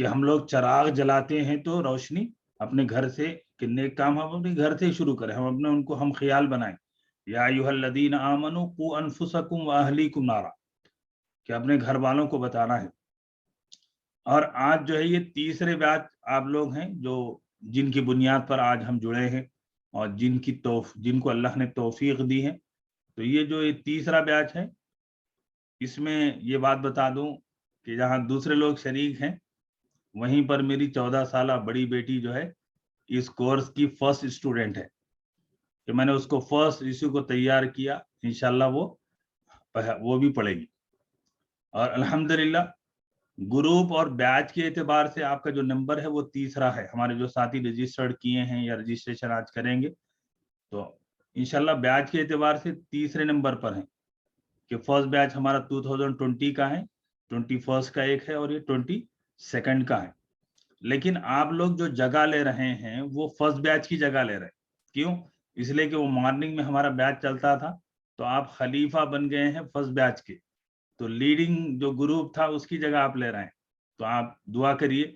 کہ ہم لوگ چراغ جلاتے ہیں تو روشنی اپنے گھر سے، کہ نیک کام ہم اپنے گھر سے شروع کریں، ہم اپنے ان کو ہم خیال بنائیں. یا ایھا الذین آمنوا قوا انفسکم واہلیکم نارا، کہ اپنے گھر والوں کو بتانا ہے. اور آج جو ہے یہ تیسرے بیچ آپ لوگ ہیں جو جن کی بنیاد پر آج ہم جڑے ہیں، اور جن کو اللہ نے توفیق دی ہے. تو یہ جو یہ تیسرا بیچ ہے، اس میں یہ بات بتا دوں کہ جہاں دوسرے لوگ شریک ہیں، وہیں پر میری 14 سالہ بڑی بیٹی جو ہے اس کورس کی فرسٹ اسٹوڈنٹ ہے، کہ میں نے اس کو فرسٹ ایشو کو تیار کیا، انشاءاللہ وہ بھی پڑھے گی. اور الحمدللہ گروپ اور بیچ کے اعتبار سے آپ کا جو نمبر ہے وہ تیسرا ہے. ہمارے جو ساتھی رجسٹرڈ کیے ہیں یا رجسٹریشن آج کریں گے، تو انشاءاللہ بیچ کے اعتبار سے تیسرے نمبر پر ہیں، کہ فرسٹ بیچ ہمارا 2020 کا ہے، 21 کا ایک ہے، اور یہ 22 کا ہے. لیکن آپ لوگ جو جگہ لے رہے ہیں وہ فرسٹ بیچ کی جگہ لے رہے ہیں. کیوں؟ اس لیے کہ وہ مارننگ میں ہمارا بیچ چلتا تھا، تو آپ خلیفہ بن گئے ہیں فرسٹ بیچ کے، تو لیڈنگ جو گروپ تھا اس کی جگہ آپ لے رہے ہیں. تو آپ دعا کریے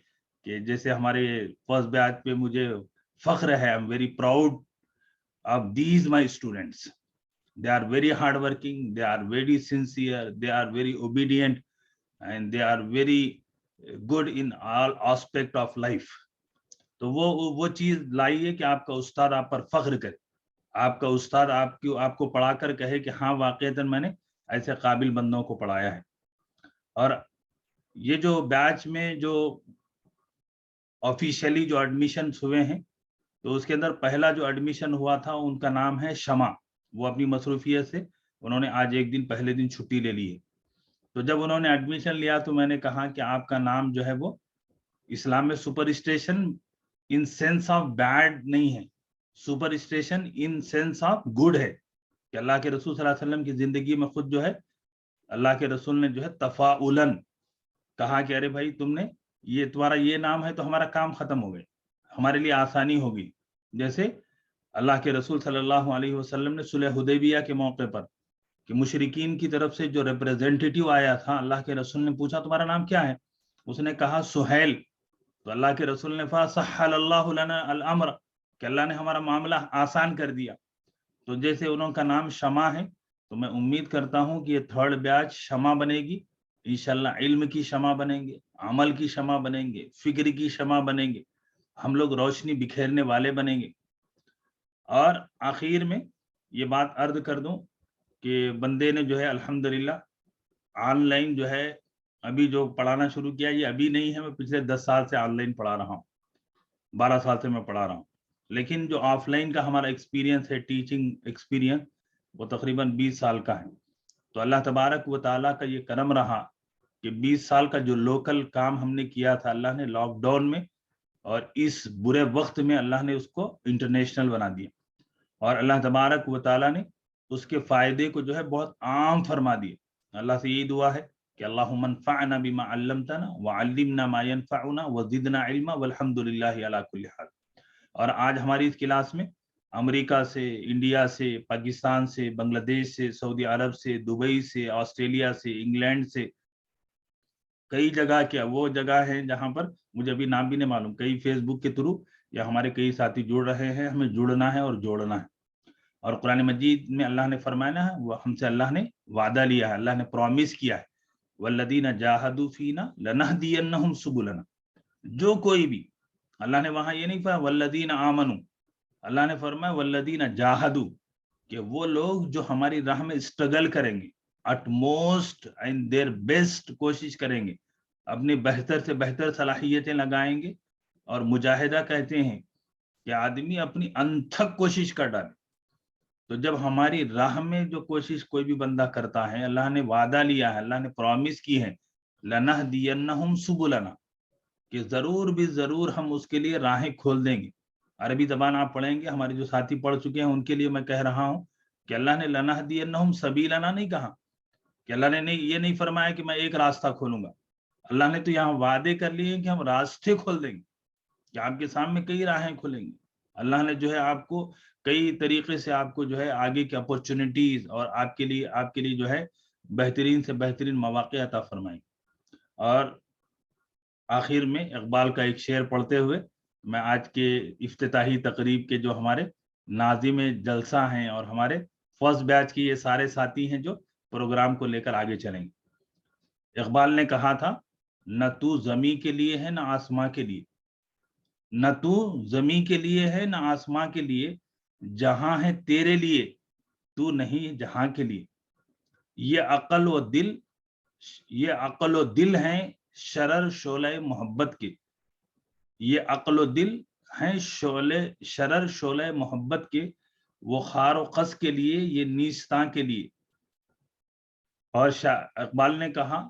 کہ جیسے ہمارے فرسٹ بیچ پہ مجھے فخر ہے، I'm very proud of these my students. They are very hardworking, they are very sincere, they are very obedient, and they are very good in all aspect of life. تو وہ چیز لائیے کہ آپ کا استاد آپ پر فخر کرے، آپ کا استاد آپ کو پڑھا کر کہے کہ ہاں واقعتاً میں نے ایسے قابل بندوں کو پڑھایا ہے. اور یہ جو بیچ میں جو آفیشیلی جو ایڈمیشنز ہوئے ہیں، تو اس کے اندر پہلا جو ایڈمیشن ہوا تھا ان کا نام ہے شمع. وہ اپنی مصروفیت سے انہوں نے آج ایک دن پہلے دن چھٹی لے لی ہے. تو جب انہوں نے ایڈمیشن لیا تو میں نے کہا کہ آپ کا نام جو ہے وہ اسلام میں superstition in sense of bad نہیں ہے، superstition in sense of good ہے. کہ اللہ کے رسول صلی اللہ علیہ وسلم کی زندگی میں خود جو ہے اللہ کے رسول نے جو ہے تفاؤلاً کہا کہ ارے بھائی تم نے تمہارا یہ نام ہے تو ہمارا کام ختم ہو گئے، ہمارے لیے آسانی ہوگی. جیسے اللہ کے رسول صلی اللہ علیہ وسلم نے صلح حدیبیہ کے موقع پر کہ مشرکین کی طرف سے جو ریپریزنٹیٹیو آیا تھا، اللہ کے رسول نے پوچھا تمہارا نام کیا ہے؟ اس نے کہا سہیل. تو اللہ کے رسول نے کہا سہل اللہ لنا الامر، کہ اللہ نے ہمارا معاملہ آسان کر دیا. تو جیسے انہوں کا نام شمع ہے، تو میں امید کرتا ہوں کہ یہ تھرڈ بیچ شمع بنے گی انشاءاللہ. علم کی شمع بنیں گے، عمل کی شمع بنیں گے، فکر کی شمع بنیں گے، ہم لوگ روشنی بکھیرنے والے بنیں گے. اور آخر میں یہ بات عرض کر دوں کہ بندے نے جو ہے الحمدللہ آن لائن جو ہے ابھی جو پڑھانا شروع کیا، یہ ابھی نہیں ہے، میں پچھلے 10 سال سے آن لائن پڑھا رہا ہوں، 12 سال سے میں پڑھا رہا ہوں. لیکن جو آف لائن کا ہمارا ایکسپیرینس ہے، ٹیچنگ ایکسپیرینس، وہ تقریباً 20 سال کا ہے. تو اللہ تبارک و تعالیٰ کا یہ کرم رہا کہ 20 سال کا جو لوکل کام ہم نے کیا تھا، اللہ نے لاک ڈاؤن میں اور اس برے وقت میں اللہ نے اس کو انٹرنیشنل بنا دیا. اور اللہ تبارک و تعالیٰ نے اس کے فائدے کو جو ہے بہت عام فرما دیا. اللہ سے یہی دعا ہے کہ اللہم انفعنا بما علمتنا وعلمنا ما ينفعنا وزدنا علما والحمد للہ علی کل حال. اور آج ہماری اس کلاس میں امریکہ سے، انڈیا سے، پاکستان سے، بنگلہ دیش سے، سعودی عرب سے، دبئی سے، آسٹریلیا سے، انگلینڈ سے، کئی جگہ کیا وہ جگہ ہیں جہاں پر مجھے ابھی نام بھی نہیں معلوم، کئی فیس بک کے تھرو یا ہمارے کئی ساتھی جڑ رہے ہیں. ہمیں جڑنا ہے اور جوڑنا ہے. اور قرآن مجید میں اللہ نے فرمایا نا، وہ ہم سے اللہ نے وعدہ لیا ہے، اللہ نے پرومس کیا ہے، والذین جاہدوا فینا لنہدینہم سبلنا. جو کوئی بھی، اللہ نے وہاں یہ نہیں فرمایا والذین آمنوا، اللہ نے فرمایا والذین جاہدوا، کہ وہ لوگ جو ہماری راہ میں اسٹرگل کریں گے، it most and there best کوشش کریں گے، اپنی بہتر سے بہتر صلاحیتیں لگائیں گے. اور مجاہدہ کہتے ہیں کہ آدمی اپنی انتھک کوشش کر ڈالے. تو جب ہماری راہ میں جو کوشش کوئی بھی بندہ کرتا ہے، اللہ نے وعدہ لیا ہے، اللہ نے پرومس کی ہے لنہدینہم سبلنا، کہ ضرور بھی ضرور ہم اس کے لیے راہیں کھول دیں گے. عربی زبان آپ پڑھیں گے، ہمارے جو ساتھی پڑھ چکے ہیں ان کے لیے میں کہہ رہا ہوں کہ اللہ نے لنہدینہم سبیلنا نہیں کہا، کہ اللہ نے یہ نہیں فرمایا کہ میں ایک راستہ کھولوں گا. اللہ نے تو یہاں وعدے کر لیے کہ ہم راستے کھول دیں گے، کہ آپ کے سامنے کئی راہیں کھلیں گی. اللہ نے جو ہے آپ کو کئی طریقے سے آپ کو جو ہے آگے کی اپورچونٹیز اور آپ کے لیے جو ہے بہترین سے بہترین مواقع عطا فرمائیں. اور آخر میں اقبال کا ایک شعر پڑھتے ہوئے میں آج کے افتتاحی تقریب کے جو ہمارے ناظم جلسہ ہیں اور ہمارے فرسٹ بیچ کی یہ سارے ساتھی ہیں جو پروگرام کو لے کر آگے چلیں گے۔ اقبال نے کہا تھا، نہ تو زمین کے لیے ہے نہ آسماں کے لیے، نہ تو زمین کے لیے ہے نہ آسماں کے لیے، جہاں ہے تیرے لیے تو نہیں جہاں کے لیے، یہ عقل و دل ہیں شرر شعلہ محبت کے، یہ عقل و دل ہیں شرر شعلہ محبت کے، وہ خار و خس کے لیے یہ نیستاں کے لیے۔ اور اقبال نے کہا،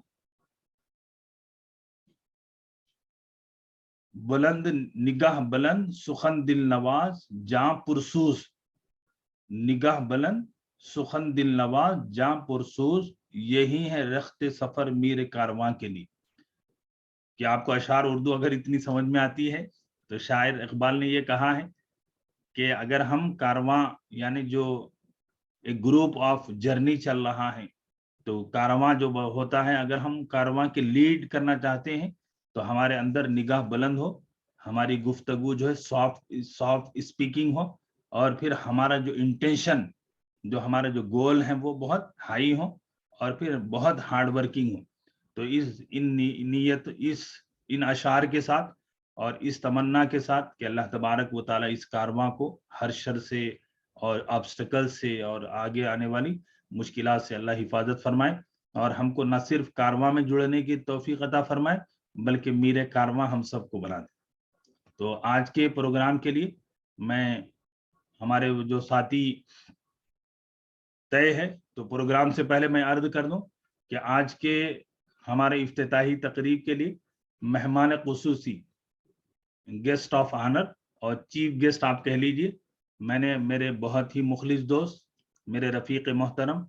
بلند نگاہ بلند سخن دل نواز جاں پرسوز، نگاہ بلند سخن دل نواز جاں پرسوز، یہی ہے رخت سفر میر کارواں کے لیے۔ کہ آپ کو اشعار اردو اگر اتنی سمجھ میں آتی ہے تو شاعر اقبال نے یہ کہا ہے کہ اگر ہم کارواں یعنی جو ایک گروپ آف جرنی چل رہا ہے تو کارواں جو ہوتا ہے، اگر ہم کارواں کے لیڈ کرنا چاہتے ہیں تو ہمارے اندر نگاہ بلند ہو، ہماری گفتگو جو ہے سافٹ اسپیکنگ ہو، اور پھر ہمارا جو انٹینشن، جو ہمارا جو گول ہے وہ بہت ہائی ہو، اور پھر بہت ہارڈ ورکنگ ہو۔ تو ان اشعار کے ساتھ اور اس تمنا کے ساتھ کہ اللہ تبارک و تعالی اس کارواں کو ہر شر سے اور آبسٹیکل سے اور آگے آنے والی مشکلات سے اللہ حفاظت فرمائے، اور ہم کو نہ صرف کارواں میں جڑنے کی توفیق عطا فرمائے بلکہ میرے کارواں ہم سب کو بنا دے۔ تو آج کے پروگرام کے لیے میں ہمارے جو ساتھی طے ہے، تو پروگرام سے پہلے میں عرض کر دوں کہ آج کے ہمارے افتتاحی تقریب کے لیے مہمان خصوصی، گیسٹ آف آنر اور چیف گیسٹ آپ کہہ لیجئے، میں نے میرے بہت ہی مخلص دوست، میرے رفیق محترم،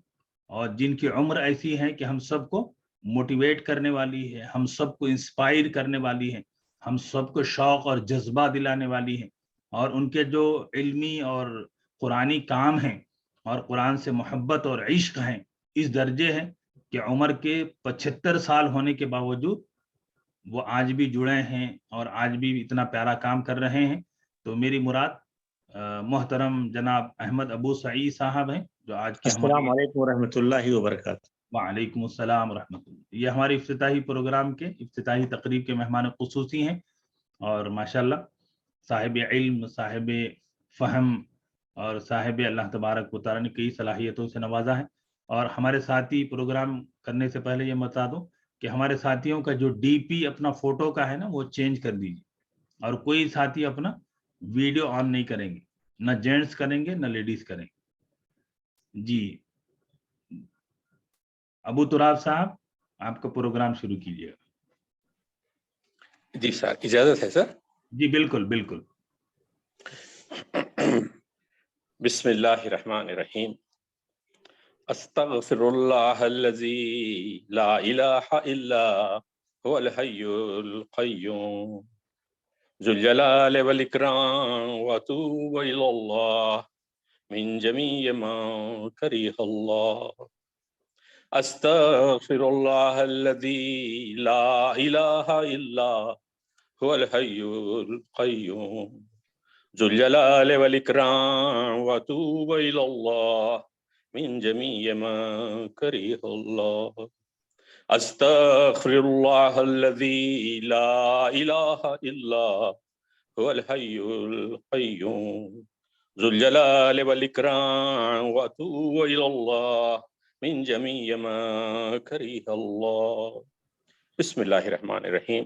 اور جن کی عمر ایسی ہے کہ ہم سب کو موٹیویٹ کرنے والی ہے، ہم سب کو انسپائر کرنے والی ہے، ہم سب کو شوق اور جذبہ دلانے والی ہے، اور ان کے جو علمی اور قرآنی کام ہیں اور قرآن سے محبت اور عشق ہیں اس درجے ہیں کہ عمر کے 75 سال ہونے کے باوجود وہ آج بھی جڑے ہیں اور آج بھی اتنا پیارا کام کر رہے ہیں۔ تو میری مراد محترم جناب احمد ابو سعید صاحب ہیں جو آج کے السلام علیکم ورحمۃ اللہ وبرکاتہ۔ وعلیکم السلام ورحمۃ اللہ۔ یہ ہمارے افتتاحی پروگرام کے افتتاحی تقریب کے مہمان خصوصی ہیں، اور ماشاءاللہ صاحب علم، صاحب فہم اور صاحب اللہ تبارک و تعالی نے کئی صلاحیتوں سے نوازا ہے۔ اور ہمارے ساتھی پروگرام کرنے سے پہلے یہ بتا دوں کہ ہمارے ساتھیوں کا جو ڈی پی اپنا فوٹو کا ہے نا وہ چینج کر دیجیے، اور کوئی ساتھی اپنا ویڈیو آن نہیں کریں گے، نہ جینٹس کریں گے نہ لیڈیز کریں گے۔ جی ابو تراب صاحب، آپ کا پروگرام شروع کیجیے گا۔ جی سر، اجازت ہے سر؟ جی بالکل بالکل۔ بسم اللہ الرحمن الرحیم۔ استغفر اللہ الذی لا الہ الا هو الحی القیوم ذو الجلال والاکرام واتوب الی اللہ من جمیع ما کریہ اللہ۔ استغفر اللہ الذی لا الہ الا هو الحی القیوم ذو الجلال والاکرام واتوب الی اللہ من جمیع ما کریہ اللہ۔ استغفر اللہ الذی لا الہ الا هو الحی القیوم ذو الجلال والاکرام واتوب الی اللہ من جمیع ما کریہ اللہ۔ بسم اللہ الرحمن الرحیم۔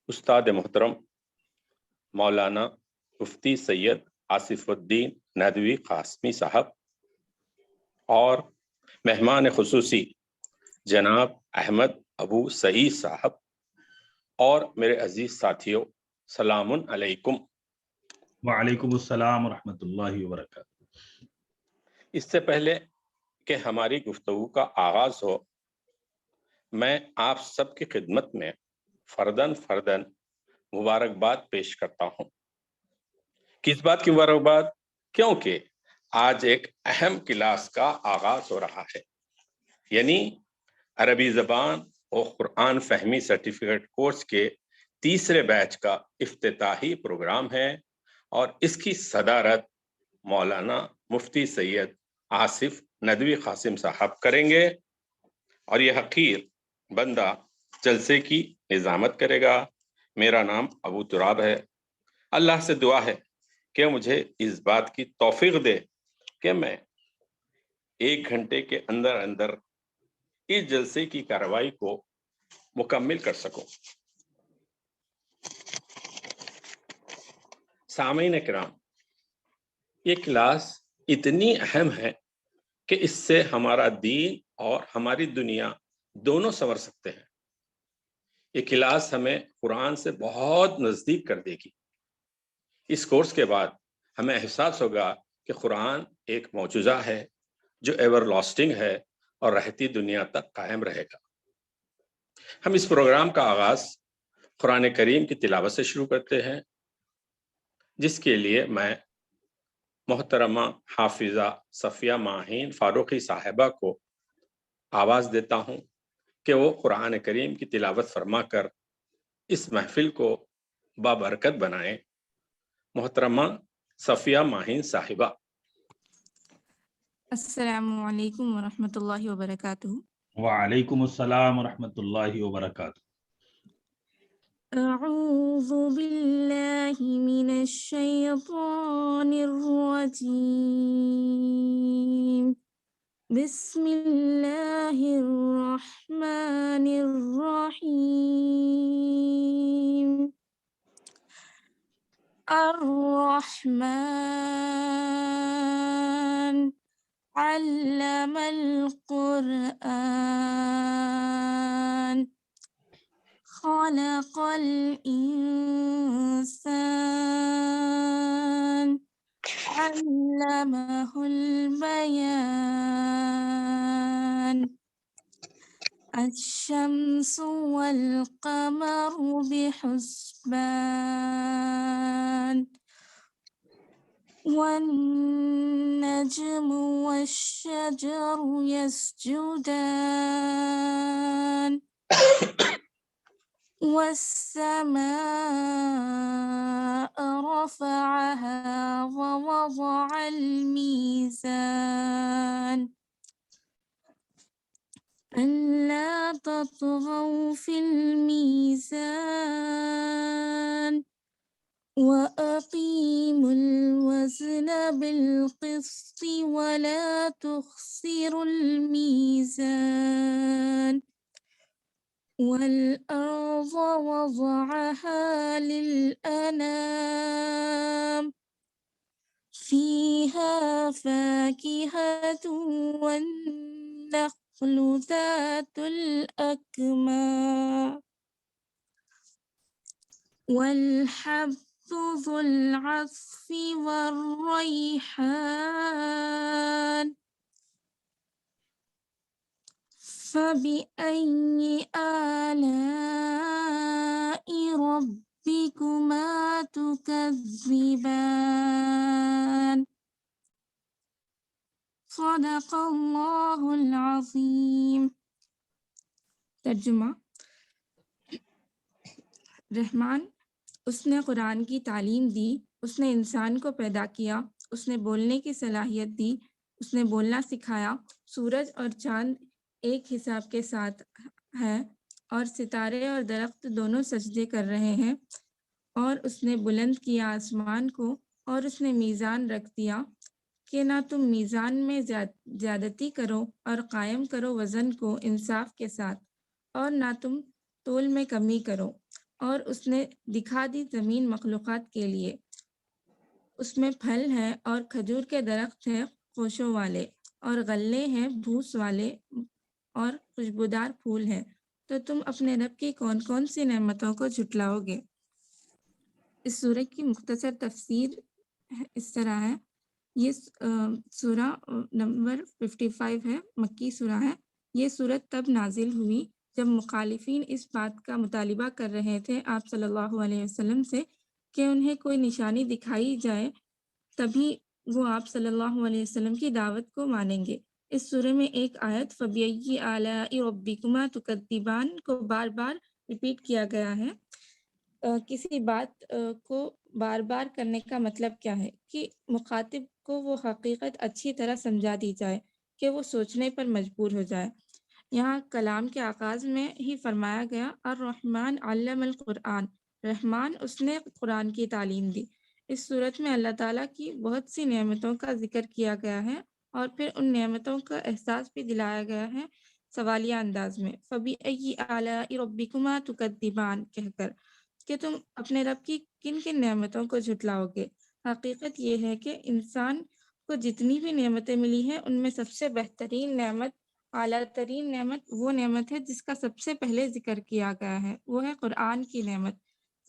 استاد محترم مولانا مفتی سید آصف الدین ندوی قاسمی صاحب اور مہمان خصوصی جناب احمد ابو سعید صاحب اور میرے عزیز ساتھیوں، سلام علیکم۔ وعلیکم السلام ورحمۃ اللہ وبرکاتہ۔ اس سے پہلے کہ ہماری گفتگو کا آغاز ہو، میں آپ سب کی خدمت میں فرداً مبارکباد پیش کرتا ہوں۔ کس بات کی مبارکباد؟ کیونکہ آج ایک اہم کلاس کا آغاز ہو رہا ہے، یعنی عربی زبان اور قرآن فہمی سرٹیفکیٹ کورس کے تیسرے بیچ کا افتتاحی پروگرام ہے اور اس کی صدارت مولانا مفتی سید آصف ندوی قاسم صاحب کریں گے، اور یہ حقیر بندہ جلسے کی نظامت کرے گا۔ میرا نام ابو تراب ہے۔ اللہ سے دعا ہے کہ مجھے اس بات کی توفیق دے کہ میں 1 گھنٹے کے اندر اندر اس جلسے کی کارروائی کو مکمل کر سکوں۔ سامعین کرام، یہ کلاس اتنی اہم ہے کہ اس سے ہمارا دین اور ہماری دنیا دونوں سنور سکتے ہیں۔ یہ کلاس ہمیں قرآن سے بہت نزدیک کر دے گی۔ اس کورس کے بعد ہمیں احساس ہوگا کہ قرآن ایک معجزہ ہے جو ایور لاسٹنگ ہے اور رہتی دنیا تک قائم رہے گا۔ ہم اس پروگرام کا آغاز قرآن کریم کی تلاوت سے شروع کرتے ہیں، جس کے لیے میں محترمہ حافظہ صفیہ ماہین فاروقی صاحبہ کو آواز دیتا ہوں کہ وہ قرآن کریم کی تلاوت فرما کر اس محفل کو بابرکت بنائیں۔ محترمہ صفیہ ماہین صاحبہ۔ السلام علیکم ورحمۃ اللہ وبرکاتہ۔ وعلیکم السلام ورحمۃ اللہ وبرکاتہ۔ اعوذ باللہ من الشیطان الرجیم، بسم اللہ الرحمن الرحیم۔ الرحمن علم القرآن، خلق الإنسان، علمه البيان، الشمس والقمر بحسبان، والنجم والشجر يسجدان، والسماء رفعها ووضع الميزان، ألا تطغوا في الميزان، وأقيموا الوزن بالقسط ولا تخسروا الميزان، والأرض وضعها للأنام، فيها فاكهة والنخل ذات الأكمام، والحب ذو العصف والريحان، فبأي آلاء ربكما تكذبان؟ صدق اللہ العظیم۔ ترجمہ: رحمان، اس نے قرآن کی تعلیم دی، اس نے انسان کو پیدا کیا، اس نے بولنے کی صلاحیت دی، اس نے بولنا سکھایا، سورج اور چاند ایک حساب کے ساتھ ہے اور ستارے اور درخت دونوں سجدے کر رہے ہیں، اور اس نے بلند کیا آسمان کو، اور اس نے میزان رکھ دیا کہ نہ تم میزان میں زیادتی کرو اور قائم کرو وزن کو انصاف کے ساتھ، اور نہ تم تول میں کمی کرو، اور اس نے دکھا دی زمین مخلوقات کے لیے، اس میں پھل ہے اور کھجور کے درخت ہیں خوشوں والے، اور غلے ہیں بھوس والے، اور خوشبودار پھول ہیں، تو تم اپنے رب کی کون کون سی نعمتوں کو جھٹلاؤ گے؟ اس سورہ کی مختصر تفسیر اس طرح ہے۔ یہ سورہ نمبر 55 ہے، مکی سورہ ہے۔ یہ سورت تب نازل ہوئی جب مخالفین اس بات کا مطالبہ کر رہے تھے آپ صلی اللہ علیہ وسلم سے کہ انہیں کوئی نشانی دکھائی جائے تبھی وہ آپ صلی اللہ علیہ وسلم کی دعوت کو مانیں گے۔ اس سورہ میں ایک آیت فَبِأَيِّ آلَاءِ رَبِّكُمَا تُكَذِّبَانِ کو بار بار ریپیٹ کیا گیا ہے۔ کسی بات کو بار بار کرنے کا مطلب کیا ہے کہ مخاطب کو وہ حقیقت اچھی طرح سمجھا دی جائے کہ وہ سوچنے پر مجبور ہو جائے۔ یہاں کلام کے آغاز میں ہی فرمایا گیا الرحمن علم القرآن، رحمان اس نے قرآن کی تعلیم دی۔ اس صورت میں اللہ تعالیٰ کی بہت سی نعمتوں کا ذکر کیا گیا ہے اور پھر ان نعمتوں کا احساس بھی دلایا گیا ہے سوالیہ انداز میں، فَبِأَيِّ آلَاءِ رَبِّكُمَا تُكَذِّبَانِ کہہ کر کہ تم اپنے رب کی کن کن نعمتوں کو جھٹلاؤ گے۔ حقیقت یہ ہے کہ انسان کو جتنی بھی نعمتیں ملی ہیں ان میں سب سے بہترین نعمت، اعلیٰ ترین نعمت وہ نعمت ہے جس کا سب سے پہلے ذکر کیا گیا ہے، وہ ہے قرآن کی نعمت۔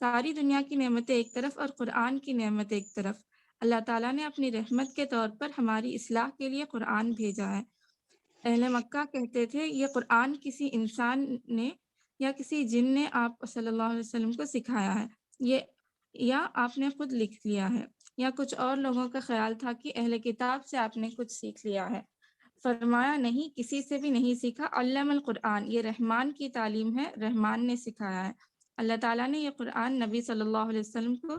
ساری دنیا کی نعمتیں ایک طرف اور قرآن کی نعمت ایک طرف۔ اللہ تعالیٰ نے اپنی رحمت کے طور پر ہماری اصلاح کے لیے قرآن بھیجا ہے۔ اہل مکہ کہتے تھے یہ قرآن کسی انسان نے یا کسی جن نے آپ صلی اللہ علیہ وسلم کو سکھایا ہے، یہ یا آپ نے خود لکھ لیا ہے، یا کچھ اور لوگوں کا خیال تھا کہ اہل کتاب سے آپ نے کچھ سیکھ لیا ہے۔ فرمایا نہیں، کسی سے بھی نہیں سیکھا، علم القرآن، یہ رحمان کی تعلیم ہے، رحمان نے سکھایا ہے۔ اللہ تعالیٰ نے یہ قرآن نبی صلی اللہ علیہ وسلم کو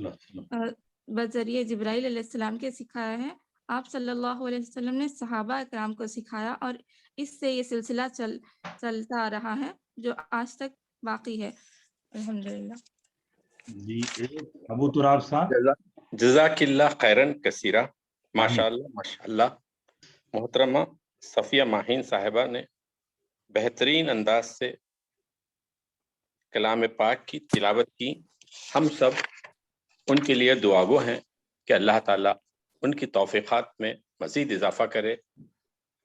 بذریعہ جبرائیل علیہ السلام کے سکھایا ہے۔ آپ صلی اللہ علیہ وسلم نے صحابہ اکرام کو سکھایا اور اس سے یہ سلسلہ چلتا آ رہا ہے جو آج تک باقی ہے، الحمدللہ۔ جی ابو تراب صاحب، جزاک اللہ خیرن کثیرہ، ماشاء اللہ ماشاء اللہ۔ محترمہ صفیہ ماہین صاحبہ نے بہترین انداز سے کلام پاک کی تلاوت کی۔ ہم سب ان کے لیے دعا گو ہیں کہ اللہ تعالیٰ ان کی توفیقات میں مزید اضافہ کرے۔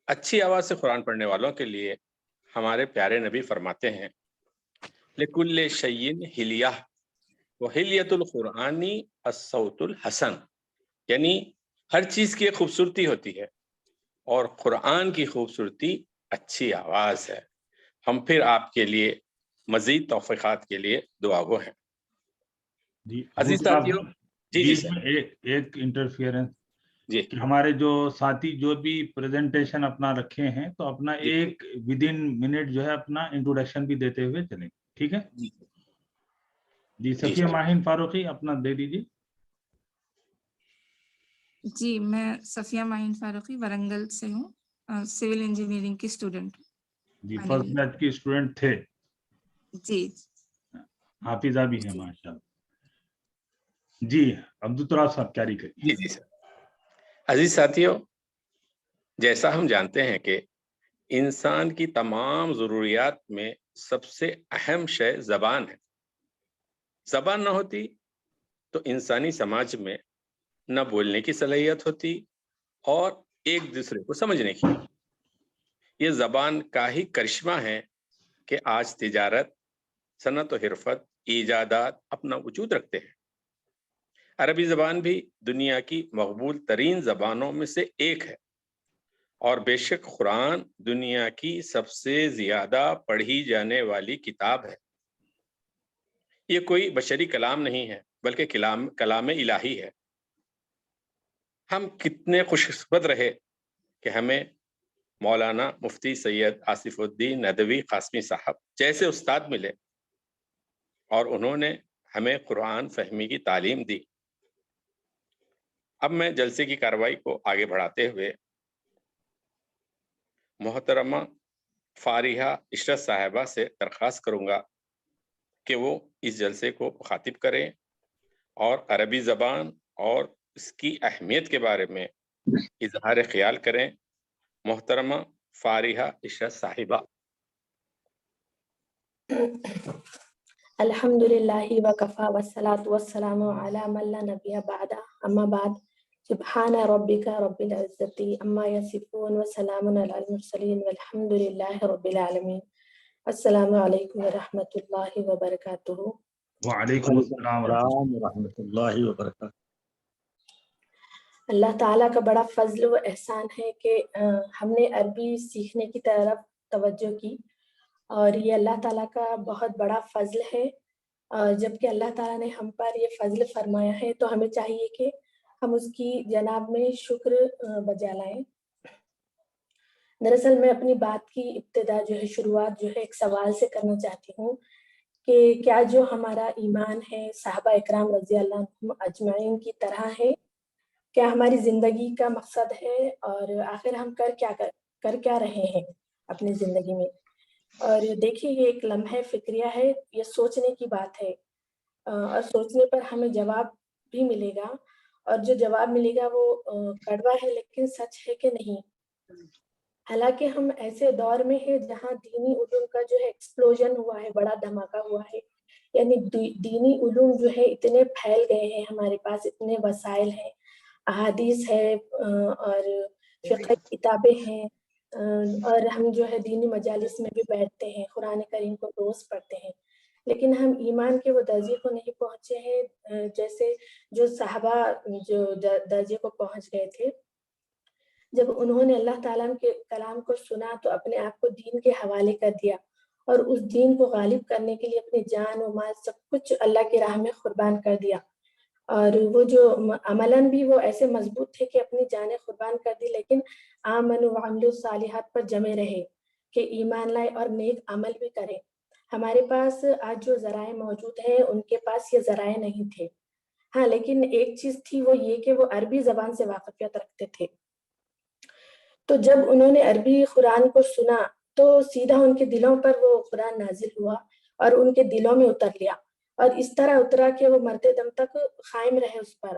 اچھی آواز سے قرآن پڑھنے والوں کے لیے ہمارے پیارے نبی فرماتے ہیں لِكُلِّ شَيْءٍ حِلْيَةٌ وَحِلْيَةُ الْقُرْآنِ الصَّوْتُ الْحَسَنُ، یعنی ہر چیز کی ایک خوبصورتی ہوتی ہے اور قرآن کی خوبصورتی اچھی آواز ہے۔ ہم پھر آپ کے لیے مزید توفیقات کے لیے دعا گو ہیں۔ جی عزیز ساتھیوں، جی بیچ سر، میں ایک انٹرفیئرنس جی کہ ہمارے جو ساتھی جو بھی پریزنٹیشن اپنا رکھے ہیں تو اپنا جی ایک ودن منٹ جو ہے اپنا انٹروڈکشن بھی دیتے ہوئے چلیں، ٹھیک ہے؟ جی جی صفیہ ماہین فاروقی اپنا دے دیجیے۔ جی میں صفیہ ماہین فاروقی ورنگل سے ہوں، سول انجینئرنگ کی اسٹوڈنٹ ہوں۔ جی فرسٹ بیچ کی اسٹوڈنٹ تھے، جی حافظہ بھی ہیں ماشاء اللہ۔ جی عبدالتراب صاحب کیری کریے۔ جی جی سر۔ عزیز ساتھیوں، جیسا ہم جانتے ہیں کہ انسان کی تمام ضروریات میں سب سے اہم شے زبان ہے۔ زبان نہ ہوتی تو انسانی سماج میں نہ بولنے کی صلاحیت ہوتی اور ایک دوسرے کو سمجھنے کی۔ یہ زبان کا ہی کرشمہ ہے کہ آج تجارت، صنعت و حرفت، ایجادات اپنا وجود رکھتے ہیں۔ عربی زبان بھی دنیا کی مقبول ترین زبانوں میں سے ایک ہے اور بے شک قرآن دنیا کی سب سے زیادہ پڑھی جانے والی کتاب ہے۔ یہ کوئی بشری کلام نہیں ہے بلکہ کلام الہی ہے۔ ہم کتنے خوش قسمت رہے کہ ہمیں مولانا مفتی سید آصف الدین ندوی قاسمی صاحب جیسے استاد ملے اور انہوں نے ہمیں قرآن فہمی کی تعلیم دی۔ اب میں جلسے کی کارروائی کو آگے بڑھاتے ہوئے محترمہ فارحہ عشرت صاحبہ سے درخواست کروں گا کہ وہ اس جلسے کو مخاطب کریں اور عربی زبان اور اس کی اہمیت کے بارے میں اظہار خیال کریں۔ محترمہ فارحہ عشرت صاحبہ۔ الحمدللہ وکفا والصلاة والسلام علی من لا نبی بعد، اما بعد، سبحان ربک رب العزت عما یصفون وسلام علی المرسلین والحمدللہ رب العالمین۔ السلام علیکم ورحمۃ اللہ وبرکاتہ۔ وعلیکم السلام ورحمۃ اللہ وبرکاتہ۔ اللہ تعالیٰ کا بڑا فضل و احسان ہے کہ ہم نے عربی سیکھنے کی طرف توجہ کی، اور یہ اللہ تعالیٰ کا بہت بڑا فضل ہے۔ جبکہ اللہ تعالیٰ نے ہم پر یہ فضل فرمایا ہے تو ہمیں چاہیے کہ ہم اس کی جناب میں شکر بجا لائیں۔ دراصل میں اپنی بات کی ابتدا جو ہے، شروعات جو ہے، ایک سوال سے کرنا چاہتی ہوں کہ کیا جو ہمارا ایمان ہے صحابہ اکرام رضی اللہ عنہم اجمعین کی طرح ہے، کیا ہماری زندگی کا مقصد ہے اور آخر ہم کر کیا رہے ہیں اپنی زندگی میں۔ اور دیکھیے یہ ایک لمحہ فکریہ ہے، یہ سوچنے کی بات ہے، اور سوچنے پر ہمیں جواب بھی ملے گا، اور جو جواب ملے گا وہ کڑوا ہے لیکن سچ ہے کہ نہیں۔ حالانکہ ہم ایسے دور میں ہیں جہاں دینی علوم کا جو ہے ایکسپلوژن ہوا ہے، بڑا دھماکہ ہوا ہے، یعنی دینی علوم جو ہے اتنے پھیل گئے ہیں، ہمارے پاس اتنے وسائل ہیں، احادیث ہے اور فقہ کتابیں ہیں، اور ہم جو ہے دینی مجالس میں بھی بیٹھتے ہیں، قرآن کریم کو روز پڑھتے ہیں، لیکن ہم ایمان کے وہ درجے کو نہیں پہنچے ہیں جیسے جو صحابہ جو درجے کو پہنچ گئے تھے۔ جب انہوں نے اللہ تعالیٰ کے کلام کو سنا تو اپنے آپ کو دین کے حوالے کر دیا، اور اس دین کو غالب کرنے کے لیے اپنی جان و مال سب کچھ اللہ کی راہ میں قربان کر دیا، اور وہ جو عملاً بھی وہ ایسے مضبوط تھے کہ اپنی جانیں قربان کر دی، لیکن آمنوا وعملوا الصالحات پر جمے رہے کہ ایمان لائے اور نیک عمل بھی کرے۔ ہمارے پاس آج جو ذرائع موجود ہیں ان کے پاس یہ ذرائع نہیں تھے، ہاں لیکن ایک چیز تھی وہ یہ کہ وہ عربی زبان سے واقفیت رکھتے تھے۔ تو جب انہوں نے عربی قرآن کو سنا تو سیدھا ان کے دلوں پر وہ قرآن نازل ہوا اور ان کے دلوں میں اتر لیا، اور اس طرح اترا کہ وہ مرتے دم تک قائم رہے اس پر،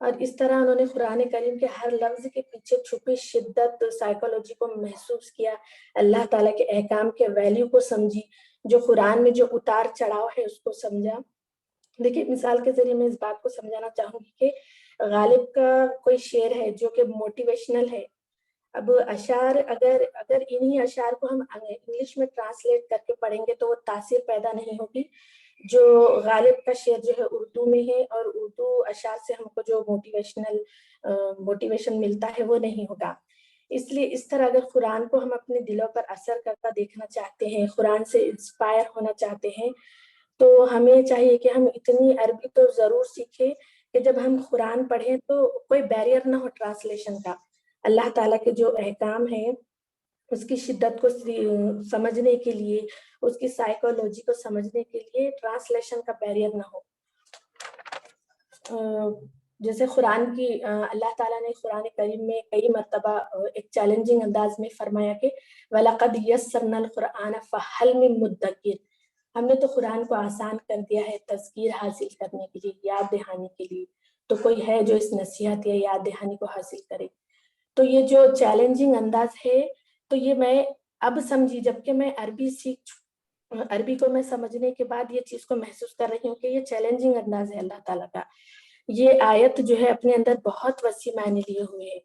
اور اس طرح انہوں نے قرآن کریم کے ہر لفظ کے پیچھے چھپی شدت سائیکولوجی کو محسوس کیا، اللہ تعالیٰ کے احکام کے ویلیو کو سمجھی، جو قرآن میں جو اتار چڑھاؤ ہے اس کو سمجھا۔ دیکھیے مثال کے ذریعے میں اس بات کو سمجھانا چاہوں گی کہ غالب کا کوئی شعر ہے جو کہ موٹیویشنل ہے۔ اب اشعار اگر انہی اشعار کو ہم انگلش میں ٹرانسلیٹ کر کے پڑھیں گے تو وہ تاثیر پیدا نہیں ہوگی جو غالب کا شعر جو ہے اردو میں ہے، اور اردو اشعار سے ہم کو جو موٹیویشن ملتا ہے وہ نہیں ہوگا۔ اس لیے اس طرح اگر قرآن کو ہم اپنے دلوں پر اثر کرتا دیکھنا چاہتے ہیں، قرآن سے انسپائر ہونا چاہتے ہیں، تو ہمیں چاہیے کہ ہم اتنی عربی تو ضرور سیکھیں کہ جب ہم قرآن پڑھیں تو کوئی بیریئر نہ ہو ٹرانسلیشن کا۔ اللہ تعالیٰ کے جو احکام ہیں اس کی شدت کو سمجھنے کے لیے، اس کی سائیکولوجی کو سمجھنے کے لیے ٹرانسلیشن کا بیریئر نہ ہو۔ جیسے قرآن کی اللہ تعالیٰ نے قرآن کریم میں کئی مرتبہ ایک چیلنجنگ انداز میں فرمایا کہ وَلَقَدْ يَسَّرْنَا الْقُرْآنَ فَهَلْ مِن مُدَّكِرٍ، ہم نے تو قرآن کو آسان کر دیا ہے تذکیر حاصل کرنے کے لیے، یاد دہانی کے لیے، تو کوئی ہے جو اس نصیحت یا یاد دہانی کو حاصل کرے۔ تو یہ جو چیلنجنگ انداز ہے تو یہ میں اب سمجھی، جبکہ میں عربی کو میں سمجھنے کے بعد یہ چیز کو محسوس کر رہی ہوں کہ یہ چیلنجنگ انداز ہے اللہ تعالیٰ کا۔ یہ آیت جو ہے اپنے اندر بہت وسیع معنی لیے ہوئے ہے۔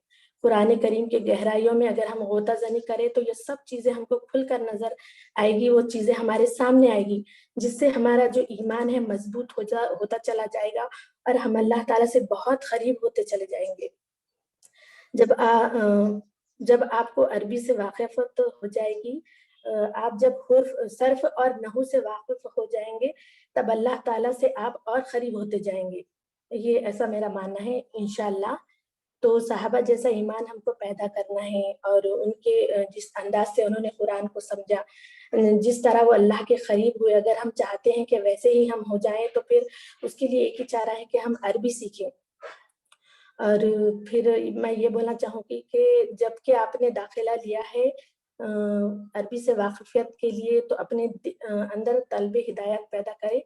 قرآن کریم کے گہرائیوں میں اگر ہم غوطہ زنی کریں تو یہ سب چیزیں ہم کو کھل کر نظر آئے گی، وہ چیزیں ہمارے سامنے آئے گی، جس سے ہمارا جو ایمان ہے مضبوط ہوتا چلا جائے گا، اور ہم اللہ تعالیٰ سے بہت قریب ہوتے چلے جائیں گے۔ جب آپ کو عربی سے واقفیت ہو جائے گی، آپ جب حرف صرف اور نحو سے واقف ہو جائیں گے تب اللہ تعالیٰ سے آپ اور قریب ہوتے جائیں گے، یہ ایسا میرا ماننا ہے انشاءاللہ۔ تو صحابہ جیسا ایمان ہم کو پیدا کرنا ہے، اور ان کے جس انداز سے انہوں نے قرآن کو سمجھا، جس طرح وہ اللہ کے قریب ہوئے، اگر ہم چاہتے ہیں کہ ویسے ہی ہم ہو جائیں تو پھر اس کے لیے ایک ہی چارہ ہے کہ ہم عربی سیکھیں۔ اور پھر میں یہ بولنا چاہوں گی کہ جب کہ آپ نے داخلہ لیا ہے عربی سے واقفیت کے لیے تو اپنے اندر طلب ہدایت پیدا کرے،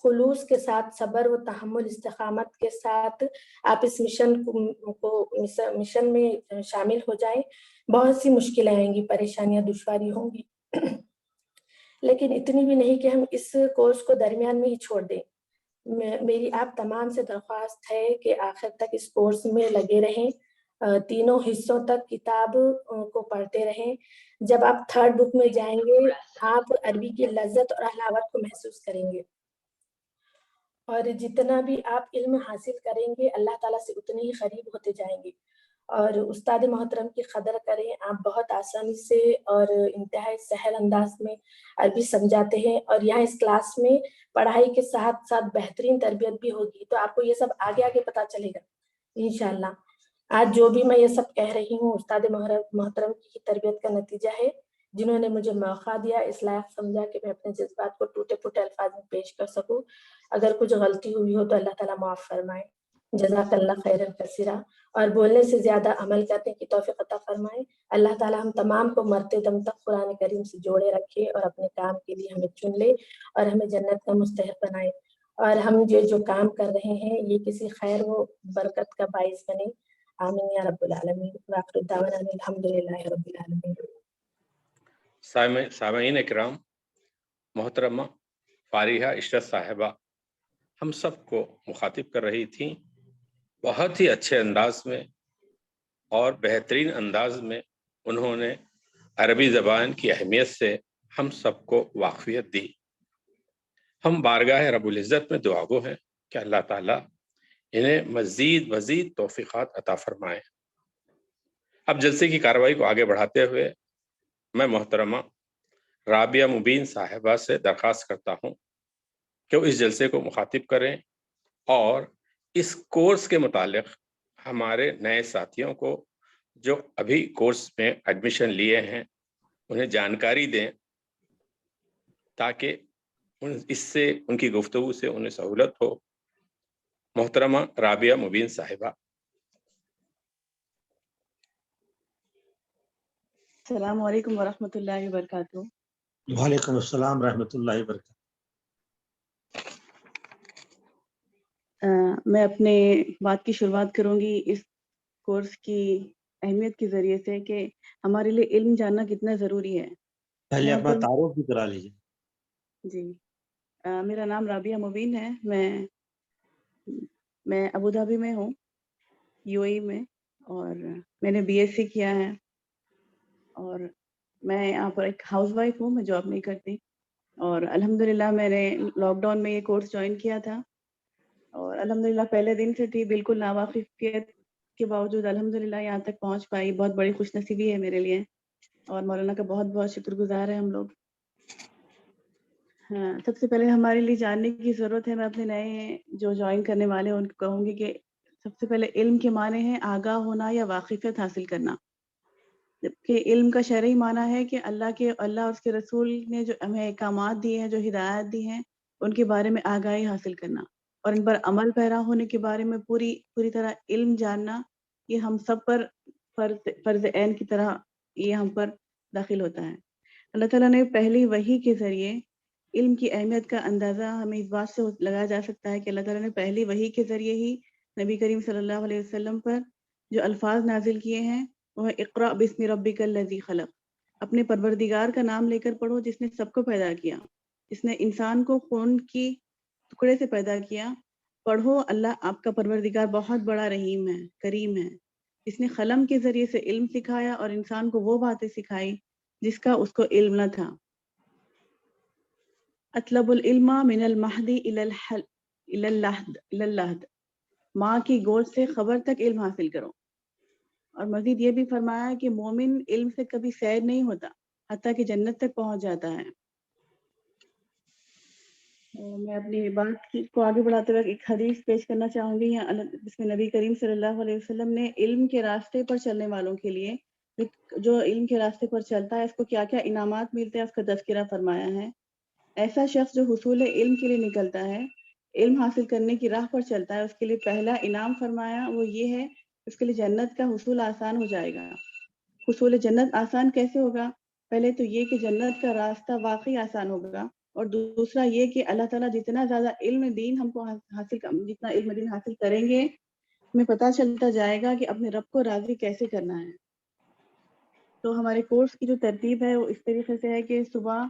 خلوص کے ساتھ، صبر و تحمل، استقامت کے ساتھ آپ اس مشن میں شامل ہو جائیں۔ بہت سی مشکلیں آئیں گی، پریشانیاں، دشواری ہوں گی، لیکن اتنی بھی نہیں کہ ہم اس کورس کو درمیان میں ہی چھوڑ دیں۔ میری آپ تمام سے درخواست ہے کہ آخر تک اس کورس میں لگے رہیں، تینوں حصوں تک کتاب کو پڑھتے رہیں۔ جب آپ تھرڈ بک میں جائیں گے آپ عربی کی لذت اور حلاوت کو محسوس کریں گے، اور جتنا بھی آپ علم حاصل کریں گے اللہ تعالیٰ سے اتنے ہی قریب ہوتے جائیں گے۔ اور استاد محترم کی قدر کریں، آپ بہت آسانی سے اور انتہائی سہل انداز میں عربی سمجھاتے ہیں، اور یہاں اس کلاس میں پڑھائی کے ساتھ ساتھ بہترین تربیت بھی ہوگی، تو آپ کو یہ سب آگے آگے پتہ چلے گا انشاءاللہ۔ آج جو بھی میں یہ سب کہہ رہی ہوں استاد محترم کی تربیت کا نتیجہ ہے جنہوں نے مجھے موقع دیا، اس لائق سمجھا کہ میں اپنے جذبات کو ٹوٹے پھوٹے الفاظ میں پیش کر سکوں۔ اگر کچھ غلطی ہوئی ہو تو اللہ تعالیٰ معاف فرمائے۔ جزاک اللہ خیرا کثیرا۔ اور بولنے سے زیادہ عمل کرنے کی توفیق عطا فرمائے۔ اللہ تعالیٰ ہم تمام کو مرتے دم تک قرآن کریم سے جوڑے رکھے اور اپنے کام کے لیے ہمیں چن لے اور ہمیں جنت کا مستحق بنائے، اور ہم جو کام کر رہے ہیں یہ کسی خیر و برکت کا باعث بنے۔ آمین یا رب العالمین۔ وآخر دعوانا الحمدللہ رب العالمین۔ سامعین اکرام، محترمہ فارحہ عشرت صاحبہ ہم سب کو مخاطب کر رہی تھیں، بہت ہی اچھے انداز میں اور بہترین انداز میں انہوں نے عربی زبان کی اہمیت سے ہم سب کو واقفیت دی۔ ہم بارگاہ رب العزت میں دعا گو ہیں کہ اللہ تعالیٰ انہیں مزید توفیقات عطا فرمائے۔ اب جلسے کی کارروائی کو آگے بڑھاتے ہوئے میں محترمہ رابعہ مبین صاحبہ سے درخواست کرتا ہوں کہ وہ اس جلسے کو مخاطب کریں اور اس کورس کے متعلق ہمارے نئے ساتھیوں کو جو ابھی کورس میں ایڈمیشن لیے ہیں انہیں جانکاری دیں، تاکہ اس سے ان کی گفتگو سے انہیں سہولت ہو۔ محترمہ رابعہ مبین صاحبہ۔ السلام علیکم ورحمۃ اللہ وبرکاتہ۔ وعلیکم السلام رحمۃ اللہ وبرکاتہ۔ میں اپنے بات کی شروعات کروں گی اس کورس کی اہمیت کے ذریعے سے کہ ہمارے لیے علم جاننا کتنا ضروری ہے۔ پہلے اپنا تعارف بھی کرا لیجیے۔ جی، میرا نام رابعہ مبین ہے، میں ابوظہبی میں ہوں، یو اے میں، اور میں نے بی ایس سی کیا ہے، اور میں یہاں پر ایک ہاؤس وائف ہوں، میں جاب نہیں کرتی، اور الحمدللہ میں نے لاک ڈاؤن میں یہ کورس جوائن کیا تھا، اور الحمدللہ پہلے دن سے تھی، بالکل ناواقفیت کے باوجود الحمدللہ یہاں تک پہنچ پائی۔ بہت بڑی خوش نصیبی ہے میرے لیے، اور مولانا کا بہت بہت شکر گزار ہے ہم لوگ۔ ہاں، سب سے پہلے ہمارے لیے جاننے کی ضرورت ہے، میں اپنے نئے جو جوائن کرنے والے ہیں ان کو کہوں گی کہ سب سے پہلے علم کے معنی ہیں آگاہ ہونا یا واقفیت حاصل کرنا، جبکہ علم کا شرعی معنی ہے کہ اللہ اور اس کے رسول نے جو ہمیں احکامات دیے ہیں، جو ہدایات دی ہیں، ان کے بارے میں آگاہی حاصل کرنا اور ان پر عمل پیرا ہونے کے بارے میں پوری طرح علم جاننا، یہ ہم سب پر فرض عین کی طرح یہ ہم پر داخل ہوتا ہے۔ اللہ تعالیٰ نے پہلی وحی کے ذریعے علم کی اہمیت کا اندازہ ہمیں اس بات سے لگایا جا سکتا ہے کہ اللہ تعالیٰ نے پہلی وحی کے ذریعے ہی نبی کریم صلی اللہ علیہ وسلم پر جو الفاظ نازل کیے ہیں وہ اقرأ بسم ربک الذی خلق، اپنے پروردگار کا نام لے کر پڑھو جس نے سب کو پیدا کیا، جس نے انسان کو خون کی ٹکڑے سے پیدا کیا۔ پڑھو، اللہ آپ کا پروردگار بہت بڑا رحیم ہے، کریم ہے، جس نے قلم کے ذریعے سے علم سکھایا اور انسان کو وہ باتیں سکھائی جس کا اس کو علم نہ تھا۔ اطلب العلم من المہدی الی اللحد، ماں کی گود سے خبر تک علم حاصل کرو۔ اور مزید یہ بھی فرمایا کہ مومن علم سے کبھی سیر نہیں ہوتا حتیٰ کہ جنت تک پہنچ جاتا ہے۔ میں اپنی بات کو آگے بڑھاتے ہوئے ایک حدیث پیش کرنا چاہوں گی، جس میں نبی کریم صلی اللہ علیہ وسلم نے علم کے راستے پر چلنے والوں کے لیے، جو علم کے راستے پر چلتا ہے اس کو کیا کیا انعامات ملتے ہیں اس کا تذکرہ فرمایا ہے۔ ایسا شخص جو حصول علم کے لیے نکلتا ہے، علم حاصل کرنے کی راہ پر چلتا ہے، اس کے لیے پہلا انعام فرمایا وہ یہ ہے، اس کے لیے جنت کا حصول آسان ہو جائے گا۔ حصول جنت آسان کیسے ہوگا؟ پہلے تو یہ کہ جنت کا راستہ واقعی آسان ہوگا، اور دوسرا یہ کہ اللہ تعالیٰ جتنا زیادہ علم دین ہم کو جتنا علم دین حاصل کریں گے، ہمیں پتہ چلتا جائے گا کہ اپنے رب کو راضی کیسے کرنا ہے۔ تو ہمارے کورس کی جو ترتیب ہے وہ اس طریقے سے ہے کہ صبح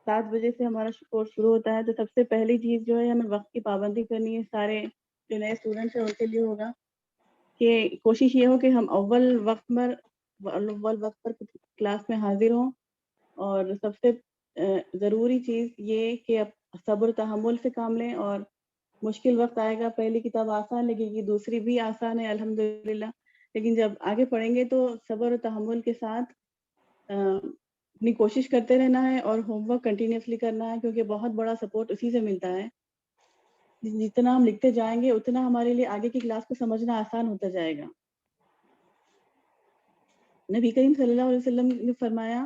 7 بجے سے ہمارا کورس شروع ہوتا ہے، تو سب سے پہلی چیز جو ہے ہمیں وقت کی پابندی کرنی ہے۔ سارے جو نئے اسٹوڈنٹس ہیں ان کے لیے ہوگا کہ کوشش یہ ہو کہ ہم اول وقت پر کلاس میں حاضر ہوں، اور سب سے ضروری چیز یہ کہ اب صبر تحمل سے کام لیں، اور مشکل وقت آئے گا، پہلی کتاب آسان لگے گی، دوسری بھی آسان ہے الحمدللہ، لیکن جب آگے پڑھیں گے تو صبر و تحمل کے ساتھ اپنی کوشش کرتے رہنا ہے اور ہوم ورک کنٹینیوسلی کرنا ہے، کیونکہ بہت بڑا سپورٹ اسی سے ملتا ہے۔ جتنا ہم لکھتے جائیں گے اتنا ہمارے لیے آگے کی کلاس کو سمجھنا آسان ہوتا جائے گا۔ نبی کریم صلی اللہ علیہ وسلم نے فرمایا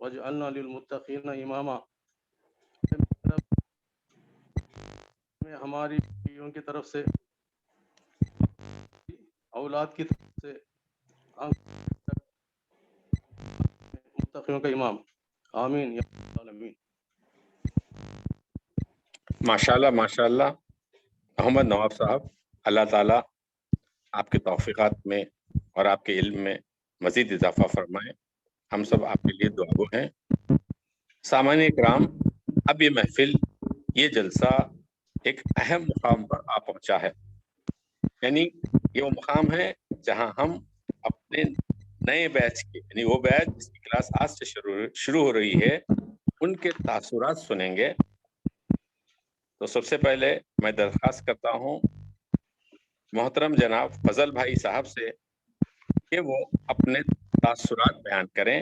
وجعلنا للمتقین اماما، میں ہماری بیویوں کی طرف سے، اولاد کی طرف سے متقیوں کا امام، آمین یا رب العالمین۔ ماشاءاللہ ماشاءاللہ محمد نواب صاحب، اللہ تعالیٰ آپ کے توفیقات میں اور آپ کے علم میں مزید اضافہ فرمائے۔ ہم سب آپ کے لیے دعا گو ہیں۔ سامعین اکرام، اب یہ محفل، یہ جلسہ ایک اہم مقام پر آ پہنچا ہے، یعنی یہ وہ مقام ہے جہاں ہم اپنے نئے بیچ کے، یعنی وہ بیچ جس کی کلاس آج سے شروع ہو رہی ہے، ان کے تاثرات سنیں گے۔ تو سب سے پہلے میں درخواست کرتا ہوں محترم جناب فضل بھائی صاحب سے کہ وہ اپنے تاثرات بیان کریں۔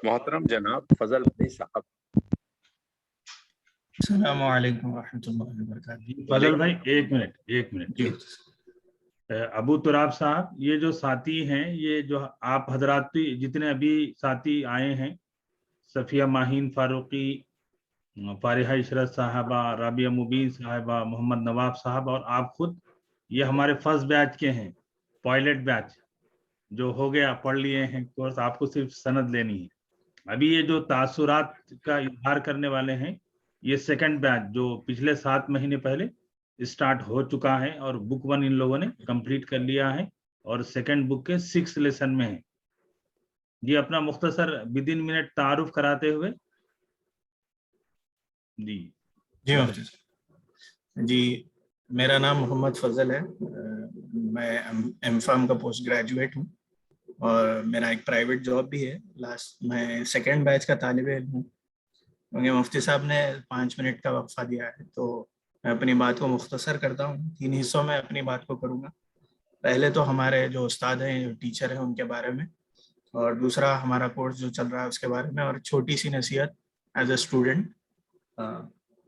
محترم جناب فضل بھائی صاحب۔ السلام علیکم ورحمۃ اللہ وبرکاتہ۔ فضل بھائی ایک منٹ جی ابو تراب صاحب، یہ جو ساتھی ہیں، یہ جو آپ حضرات جتنے ابھی ساتھی آئے ہیں، صفیہ ماہین فاروقی، فارحہ عشرت صاحبہ، رابعہ مبین صاحبہ، محمد نواب صاحب اور آپ خود، یہ ہمارے فرسٹ بیچ کے ہیں، پائلٹ بیچ جو ہو گیا، پڑھ لیے ہیں کورس، آپ کو صرف سند لینی ہے۔ ابھی یہ جو تاثرات کا اظہار کرنے والے ہیں، یہ سیکنڈ بیچ جو پچھلے 7 مہینے پہلے اسٹارٹ ہو چکا ہے، اور بک 1 ان لوگوں نے کمپلیٹ کر لیا ہے، اور سیکنڈ بک کے 6 لیسن میں ہے۔ یہ اپنا مختصر ودن منٹ تعارف کراتے ہوئے۔ جی مفتی صاحب، جی میرا نام محمد فضل ہے، میں ایم فارم کا پوسٹ گریجویٹ ہوں، اور میرا ایک پرائیویٹ جاب بھی ہے۔ میں سیکنڈ بیچ کا طالب علم ہوں۔ کیونکہ مفتی صاحب نے 5 منٹ کا وقفہ دیا ہے تو میں اپنی بات کو مختصر کرتا ہوں، 3 حصوں میں اپنی بات کو کروں گا۔ پہلے تو ہمارے جو استاد ہیں، جو ٹیچر ہیں، ان کے بارے میں، اور دوسرا ہمارا کورس جو چل رہا ہے اس کے بارے میں، اور چھوٹی سی نصیحت ایز اے اسٹوڈنٹ۔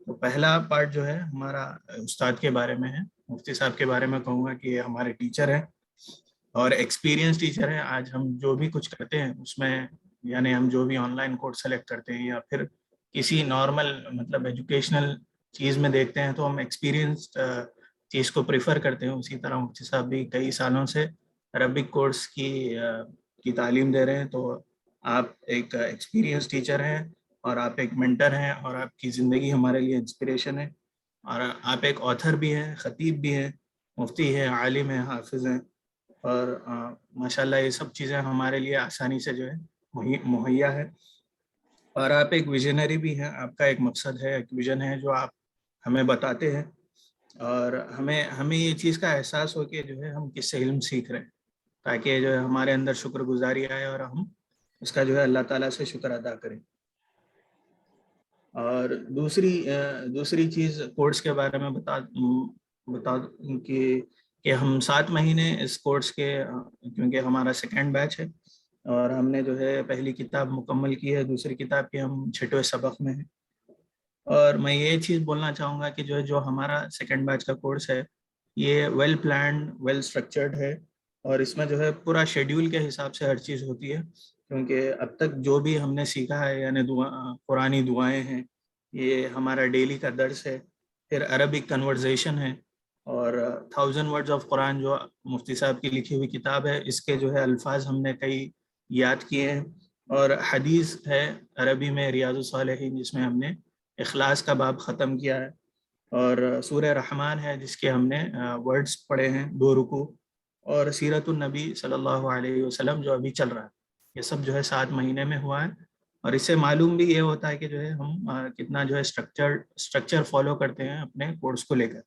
تو پہلا پارٹ جو ہے ہمارا استاد کے بارے میں ہے۔ مفتی صاحب کے بارے میں کہوں گا کہ یہ ہمارے ٹیچر ہیں اور ایکسپیرینس ٹیچر ہیں۔ آج ہم جو بھی کچھ کرتے ہیں اس میں، یعنی ہم جو بھی آن لائن کورس سلیکٹ کرتے ہیں یا پھر کسی نارمل مطلب ایجوکیشنل چیز میں دیکھتے ہیں، تو ہم ایکسپیرینس چیز کو پریفر کرتے ہیں۔ اسی طرح مفتی صاحب بھی کئی سالوں سے عربک کورس کی تعلیم دے رہے ہیں، تو آپ ایک ایکسپیرینس ٹیچر ہیں، اور آپ ایک مینٹر ہیں، اور آپ کی زندگی ہمارے لیے انسپریشن ہے، اور آپ ایک آتھر بھی ہیں، خطیب بھی ہیں، مفتی ہیں، عالم ہیں، حافظ ہیں، اور ماشاءاللہ یہ سب چیزیں ہمارے لیے آسانی سے جو ہے مہیا ہے۔ اور آپ ایک ویژنری بھی ہیں، آپ کا ایک مقصد ہے، ایک ویژن ہے جو آپ ہمیں بتاتے ہیں، اور ہمیں یہ چیز کا احساس ہو کہ جو ہے ہم کس سے علم سیکھ رہے ہیں، تاکہ جو ہے ہمارے اندر شکر گزاری آئے اور ہم اس کا جو ہے اللہ تعالیٰ سے شکر ادا کریں۔ اور دوسری چیز کورس کے بارے میں بتا کہ ہم 7 مہینے اس کورس کے، کیونکہ ہمارا سیکنڈ بیچ ہے، اور ہم نے جو ہے پہلی کتاب مکمل کی ہے، دوسری کتاب کے ہم 6ویں سبق میں ہیں۔ اور میں یہ چیز بولنا چاہوں گا کہ جو ہمارا سیکنڈ بیچ کا کورس ہے، یہ ویل پلانڈ، ویل اسٹرکچرڈ ہے، اور اس میں جو ہے پورا شیڈیول کے حساب سے ہر چیز ہوتی ہے، کیونکہ اب تک جو بھی ہم نے سیکھا ہے، یعنی قرآنی دعائیں ہیں، یہ ہمارا ڈیلی کا درس ہے، پھر عربک کنورزیشن ہے، اور 1000 ورڈز آف قرآن جو مفتی صاحب کی لکھی ہوئی کتاب ہے، اس کے جو ہے الفاظ ہم نے کئی یاد کیے ہیں، اور حدیث ہے عربی میں ریاض الصالحین، جس میں ہم نے اخلاص کا باب ختم کیا ہے، اور سورہ رحمان ہے جس کے ہم نے ورڈز پڑھے ہیں 2 رکوع، اور سیرت النبی صلی اللہ علیہ وسلم جو ابھی چل رہا ہے، یہ سب جو ہے 7 مہینے میں ہوا ہے۔ اور اس سے معلوم بھی یہ ہوتا ہے کہ جو ہے ہم کتنا جو ہے اسٹرکچر فالو کرتے ہیں اپنے کورس کو لے کر۔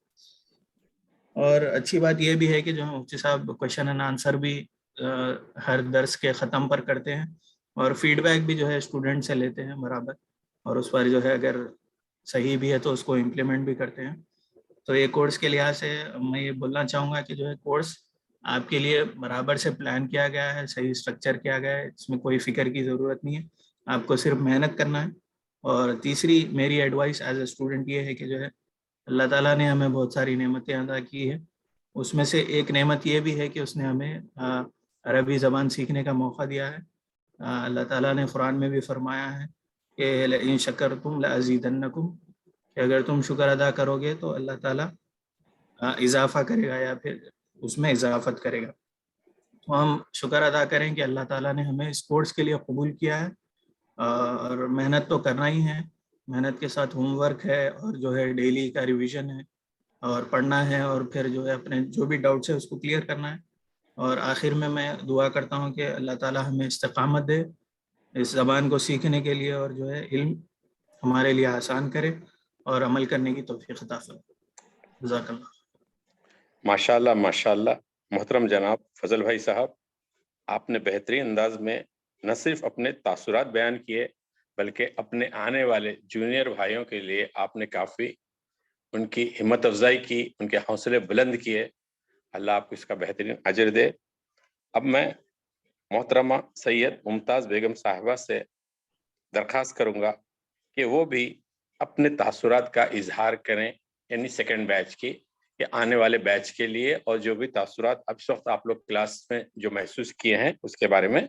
اور اچھی بات یہ بھی ہے کہ جو مفتی صاحب کویشچن اینڈ آنسر بھی ہر درس کے ختم پر کرتے ہیں، اور فیڈ بیک بھی جو ہے اسٹوڈنٹ سے لیتے ہیں برابر، اور اس پر جو ہے اگر صحیح بھی ہے تو اس کو امپلیمنٹ بھی کرتے ہیں۔ تو یہ کورس کے لحاظ سے میں یہ بولنا چاہوں گا کہ جو ہے کورس آپ کے لیے برابر سے پلان کیا گیا ہے، صحیح اسٹرکچر کیا گیا ہے، اس میں کوئی فکر کی ضرورت نہیں ہے، آپ کو صرف محنت کرنا ہے۔ اور تیسری میری ایڈوائس ایز اے اسٹوڈنٹ یہ ہے کہ جو ہے اللہ تعالیٰ نے ہمیں بہت ساری نعمتیں عطا کی ہیں، اس میں سے ایک نعمت یہ بھی ہے کہ اس نے ہمیں عربی زبان سیکھنے کا موقع دیا ہے. اللہ تعالیٰ نے قرآن میں بھی فرمایا ہے کہ لئن شکرتم لازیدنکم، کہ اگر تم شکر ادا کرو گے تو اللہ تعالیٰ اضافہ کرے گا یا پھر اس میں اضافت کرے گا. تو ہم شکر ادا کریں کہ اللہ تعالیٰ نے ہمیں اس کورس کے لیے قبول کیا ہے، اور محنت تو کرنا ہی ہے. محنت کے ساتھ ہوم ورک ہے، اور جو ہے ڈیلی کا ریویژن ہے، اور پڑھنا ہے، اور پھر جو ہے اپنے جو بھی ڈاؤٹس ہے اس کو کلیئر کرنا ہے. اور آخر میں دعا کرتا ہوں کہ اللہ تعالیٰ ہمیں استقامت دے اس زبان کو سیکھنے کے لیے، اور جو ہے علم ہمارے لیے آسان کرے اور عمل کرنے کی توفیق عطا فرمائے. جزاک اللہ. ماشاءاللہ ماشاءاللہ. محترم جناب فضل بھائی صاحب، آپ نے بہترین انداز میں نہ صرف اپنے تاثرات بیان کیے بلکہ اپنے آنے والے جونیئر بھائیوں کے لیے آپ نے کافی ان کی ہمت افزائی کی، ان کے حوصلے بلند کیے. اللہ آپ کو اس کا بہترین اجر دے. اب میں محترمہ سید ممتاز بیگم صاحبہ سے درخواست کروں گا کہ وہ بھی اپنے تاثرات کا اظہار کریں، یعنی سیکنڈ بیچ کی کہ آنے والے بیچ کے لیے، اور جو بھی تاثرات اب اس وقت آپ لوگ کلاس میں جو محسوس کیے ہیں اس کے بارے میں.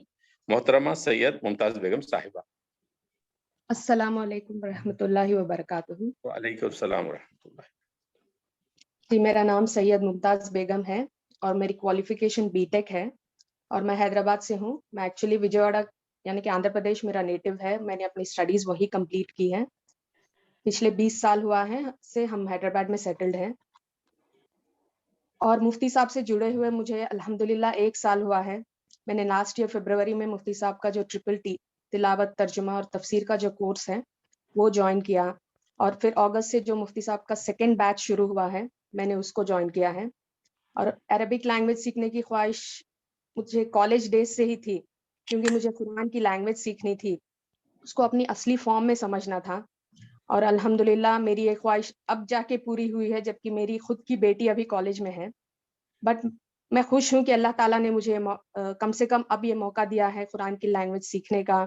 محترمہ سید ممتاز بیگم صاحبہ. السلام علیکم ورحمۃ اللہ وبرکاتہ. وعلیکم السلام ورحمۃ اللہ. جی، میرا نام سید ممتاز بیگم ہے اور میری کوالیفیکیشن بی ٹیک ہے، اور میں حیدرآباد سے ہوں. میں ایکچولی وجے واڑہ یعنی کہ آندھرا پردیش میرا نیٹو ہے. میں نے اپنی اسٹڈیز وہی کمپلیٹ کی ہیں. پچھلے 20 سال ہوا ہے سے ہم حیدرآباد میں سیٹلڈ ہیں، اور مفتی صاحب سے جڑے ہوئے مجھے الحمدللہ 1 سال ہوا ہے. میں نے لاسٹ ایئر فیبروری میں مفتی صاحب کا جو TTT تلاوت، ترجمہ اور تفسیر کا جو کورس ہے وہ جوائن کیا، اور پھر اگست سے جو مفتی صاحب کا سیکنڈ بیچ شروع ہوا ہے میں نے اس کو جوائن کیا ہے. اور عربک لینگویج سیکھنے کی خواہش مجھے کالج ڈیز سے ہی تھی، کیونکہ مجھے قرآن کی لینگویج سیکھنی تھی، اس کو اپنی اصلی فارم میں سمجھنا تھا. اور الحمدللہ میری یہ خواہش اب جا کے پوری ہوئی ہے، جبکہ میری خود کی بیٹی ابھی کالج میں ہے. بٹ میں خوش ہوں کہ اللہ تعالیٰ نے مجھے کم سے کم اب یہ موقع دیا ہے قرآن کی لینگویج سیکھنے کا.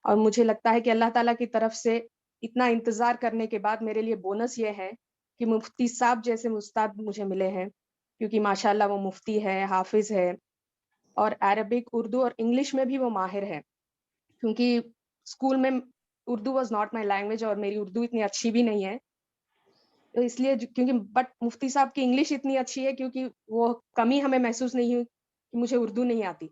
اور مجھے لگتا ہے کہ اللہ تعالیٰ کی طرف سے اتنا انتظار کرنے کے بعد میرے لیے بونس یہ ہے کہ مفتی صاحب جیسے استاد مجھے ملے ہیں، کیونکہ ماشاءاللہ وہ مفتی ہے، حافظ ہے، اور عربک، اردو اور انگلش میں بھی وہ ماہر ہے. کیونکہ اسکول میں Urdu was not my language, اور میری اردو اتنی اچھی بھی نہیں ہے، تو اس لیے کیونکہ بٹ مفتی صاحب کی انگلش اتنی اچھی ہے کیونکہ وہ کمی ہمیں محسوس نہیں ہوئی کہ مجھے اردو نہیں آتی.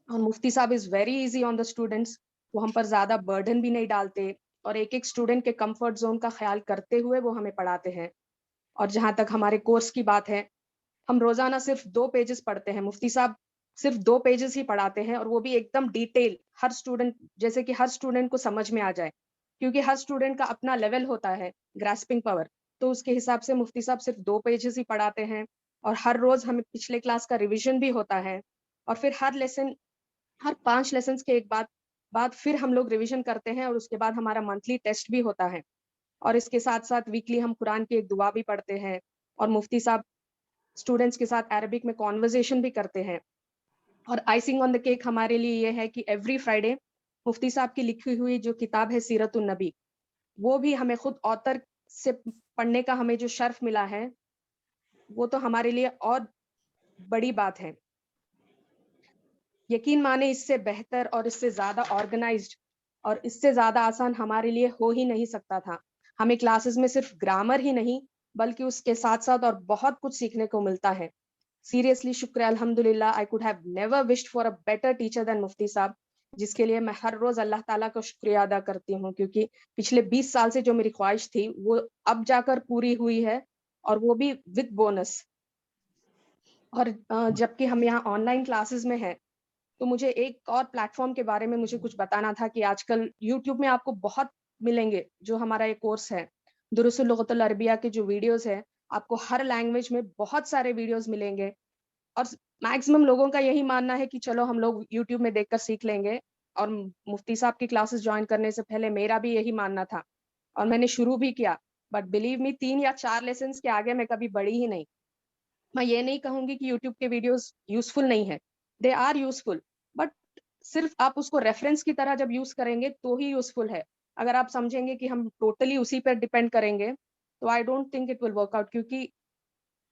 اور مفتی صاحب is very easy on the students. وہ ہم پر زیادہ برڈن بھی نہیں ڈالتے، اور ایک اسٹوڈنٹ کے کمفرٹ زون کا خیال کرتے ہوئے وہ ہمیں پڑھاتے ہیں. اور جہاں تک ہمارے کورس کی بات ہے، ہم روزانہ صرف 2 پیجز پڑھتے ہیں. مفتی صاحب صرف 2 پیجز ہی پڑھاتے ہیں، اور وہ بھی ایک دم ڈیٹیل، ہر اسٹوڈنٹ جیسے کہ ہر اسٹوڈنٹ کو سمجھ میں آ جائے، کیونکہ ہر اسٹوڈنٹ کا اپنا لیول ہوتا ہے گراسپنگ پاور. تو اس کے حساب سے مفتی صاحب صرف 2 پیجز ہی پڑھاتے ہیں، اور ہر روز ہمیں پچھلے کلاس کا ریویژن بھی ہوتا ہے. اور پھر ہر 5 لیسنز کے ایک بعد پھر ہم لوگ ریویژن کرتے ہیں، اور اس کے بعد ہمارا منتھلی ٹیسٹ بھی ہوتا ہے. اور اس کے ساتھ ساتھ ویکلی ہم قرآن کی ایک دعا بھی پڑھتے ہیں، اور مفتی صاحب اسٹوڈنٹس کے ساتھ عربک میں کانورزیشن بھی کرتے ہیں. اور آئسنگ آن دا کیک ہمارے لیے یہ ہے کہ ایوری فرائیڈے مفتی صاحب کی لکھی ہوئی جو کتاب ہے سیرت النبی، وہ بھی ہمیں خود آتھر سے پڑھنے کا ہمیں جو شرف ملا ہے، وہ تو ہمارے لیے اور بڑی بات ہے. یقین مانے اس سے بہتر اور اس سے زیادہ آرگنائزڈ اور اس سے زیادہ آسان ہمارے لیے ہو ہی نہیں سکتا تھا. ہمیں کلاسز میں صرف گرامر ہی نہیں بلکہ اس کے ساتھ ساتھ اور بہت کچھ سیکھنے کو ملتا ہے. سیریسلی شکر الحمدللہ. I could have never wished for a better teacher than مفتی صاحب، جس کے لیے میں ہر روز اللہ تعالیٰ کا شکریہ ادا کرتی ہوں، کیونکہ پچھلے 20 سال سے جو میری خواہش تھی وہ اب جا کر پوری ہوئی ہے، اور وہ بھی وتھ بونس. اور جبکہ ہم یہاں آن لائن کلاسز میں ہیں، تو مجھے ایک اور پلیٹ فارم کے بارے میں مجھے کچھ بتانا تھا کہ آج کل یوٹیوب میں آپ کو بہت ملیں گے. جو ہمارا یہ کورس ہے دروس اللغۃ العربیہ کے جو ویڈیوز ہیں، آپ کو ہر لینگویج میں بہت سارے ویڈیوز ملیں گے. اور میکسیمم لوگوں کا یہی ماننا ہے کہ چلو ہم لوگ یوٹیوب میں دیکھ کر سیکھ لیں گے، اور مفتی صاحب کی کلاسز جوائن کرنے سے پہلے میرا بھی یہی ماننا تھا، اور میں نے شروع بھی کیا. بٹ بلیو می 3 یا 4 لیسنس کے آگے میں کبھی بڑھی ہی نہیں. میں یہ نہیں کہوں گی کہ یوٹیوب کے ویڈیوز یوزفل نہیں ہے، دے آر یوزفل، بٹ صرف آپ اس کو ریفرنس کی طرح جب یوز کریں گے تو ہی یوزفل ہے. اگر آپ سمجھیں گے کہ ہم ٹوٹلی اسی پر ڈیپینڈ کریں گے تو I don't think it will work out. کیونکہ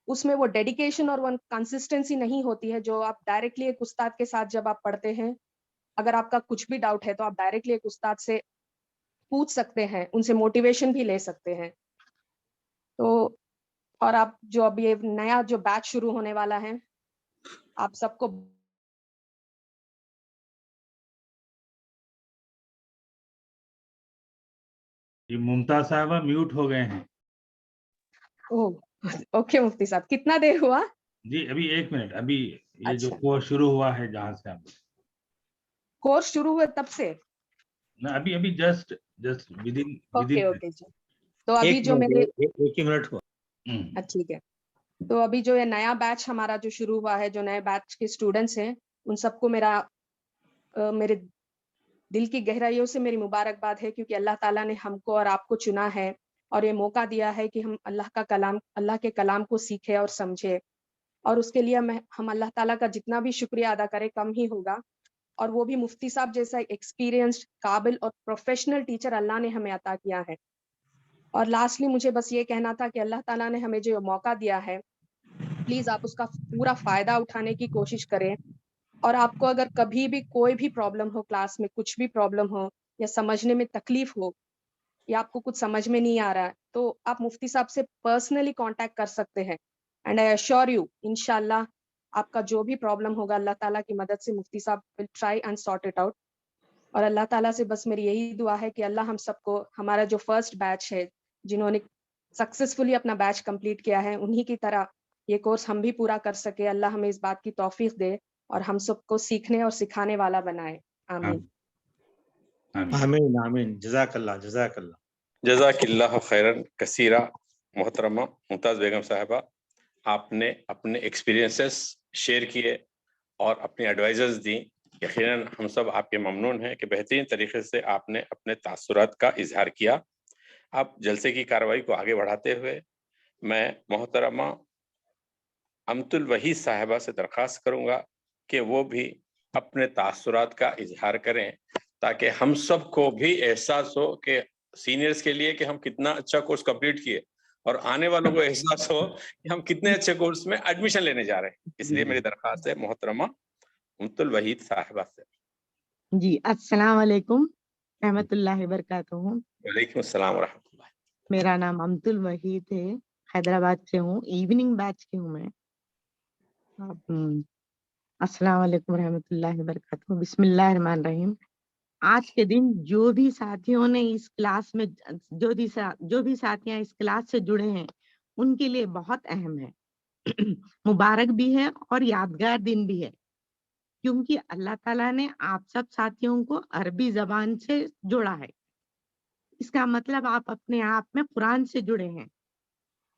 اس میں وہ ڈیڈیکیشن اور وہ کنسسٹنسی نہیں ہوتی ہے جو آپ ڈائریکٹلی ایک استاد کے ساتھ جب آپ پڑھتے ہیں. اگر آپ کا کچھ بھی ڈاؤٹ ہے تو آپ ڈائریکٹلی ایک استاد سے پوچھ سکتے ہیں, ان سے موٹیویشن بھی لے سکتے ہیں. تو اور آپ جو اب یہ نیا جو بیچ شروع ہونے والا ہے, آپ سب کو یہ ممتاز صاحبہ میوٹ ہو گئے ہیں. اوکے مفتی صاحب, کتنا دیر ہوا؟ جی ابھی 1 منٹ, ابھی یہ جو اچھا. کورس شروع ہوا ہے جہاں سے آپ کورس شروع ہوئے تب سے؟ ابھی جسٹ اوکے جی. تو ابھی جو میرے ایک ہی منٹ ہوا. ٹھیک ہے. تو ابھی جو یہ نیا بیچ ہمارا جو شروع ہوا ہے, جو نئے بیچ کے اسٹوڈنٹس ہیں, ان سب کو میرے دل کی گہرائیوں سے میری مبارکباد ہے, کیونکہ اللہ تعالیٰ نے ہم کو اور آپ کو چنا ہے اور یہ موقع دیا ہے کہ ہم اللہ کے کلام کو سیکھے اور سمجھے. اور اس کے لیے ہم اللہ تعالیٰ کا جتنا بھی شکریہ ادا کرے کم ہی ہوگا. اور وہ بھی مفتی صاحب جیسا ایکسپیرینسڈ, قابل اور پروفیشنل ٹیچر اللہ نے ہمیں عطا کیا ہے. اور لاسٹلی مجھے بس یہ کہنا تھا کہ اللہ تعالیٰ نے ہمیں جو موقع دیا ہے, پلیز آپ اس کا پورا فائدہ اٹھانے کی کوشش کریں. اور آپ کو اگر کبھی بھی کوئی بھی پرابلم ہو, کلاس میں کچھ بھی پرابلم ہو, یا سمجھنے میں تکلیف ہو, یا آپ کو کچھ سمجھ میں نہیں آ رہا ہے, تو آپ مفتی صاحب سے پرسنلی کانٹیکٹ کر سکتے ہیں. اینڈ آئی ایشور یو, انشاءاللہ آپ کا جو بھی پرابلم ہوگا اللہ تعالیٰ کی مدد سے مفتی صاحب will try and sort it out. اور اللہ تعالیٰ سے بس میری یہی دعا ہے کہ اللہ ہم سب کو, ہمارا جو فرسٹ بیچ ہے جنہوں نے سکسیسفلی اپنا بیچ کمپلیٹ کیا ہے, انہی کی طرح یہ کورس ہم بھی پورا کر سکے. اللہ ہمیں اس بات کی توفیق دے اور ہم سب کو سیکھنے اور سکھانے والا بنائے. آمین. آمین آمین. جزاک اللہ جزاک اللہ. جزاک اللہ خیرن کثیرہ. محترمہ ممتاز بیگم صاحبہ, آپ نے اپنے ایکسپیرینسز شیئر کیے اور اپنی ایڈوائزز دیں. یقیناً ہم سب آپ کے ممنون ہیں کہ بہترین طریقے سے آپ نے اپنے تاثرات کا اظہار کیا. اب جلسے کی کارروائی کو آگے بڑھاتے ہوئے میں محترمہ امت الوحید صاحبہ سے درخواست کروں گا کہ وہ بھی اپنے تاثرات کا اظہار کریں, تاکہ ہم سب کو بھی احساس ہو کہ سینئرز کے لیے کہ ہم کتنا اچھا کورس کمپلیٹ کیے, اور آنے والوں کو احساس ہو کہ ہم کتنے اچھے کورس میں ایڈمیشن لینے جا رہے ہیں. اس لیے میری درخواست ہے محترمہ امت الوحید صاحبہ سے. جی السلام علیکم رحمۃ اللہ وبرکاتہ. وعلیکم السلام ورحمۃ اللہ. میرا نام امت الوحید ہے, حیدرآباد سے ہوں, ایوننگ بیچ کی ہوں میں. السلام علیکم رحمۃ اللہ وبرکاتہ. بسم اللہ الرحمن الرحیم. آج کے دن جو بھی ساتھیوں نے اس کلاس میں جو بھی ساتھیاں اس کلاس سے جڑے ہیں ان کے لیے بہت اہم ہے, مبارک بھی ہے اور یادگار دن بھی ہے, کیونکہ اللہ تعالیٰ نے آپ سب ساتھیوں کو عربی زبان سے جوڑا ہے. اس کا مطلب آپ اپنے آپ میں قرآن سے جڑے ہیں.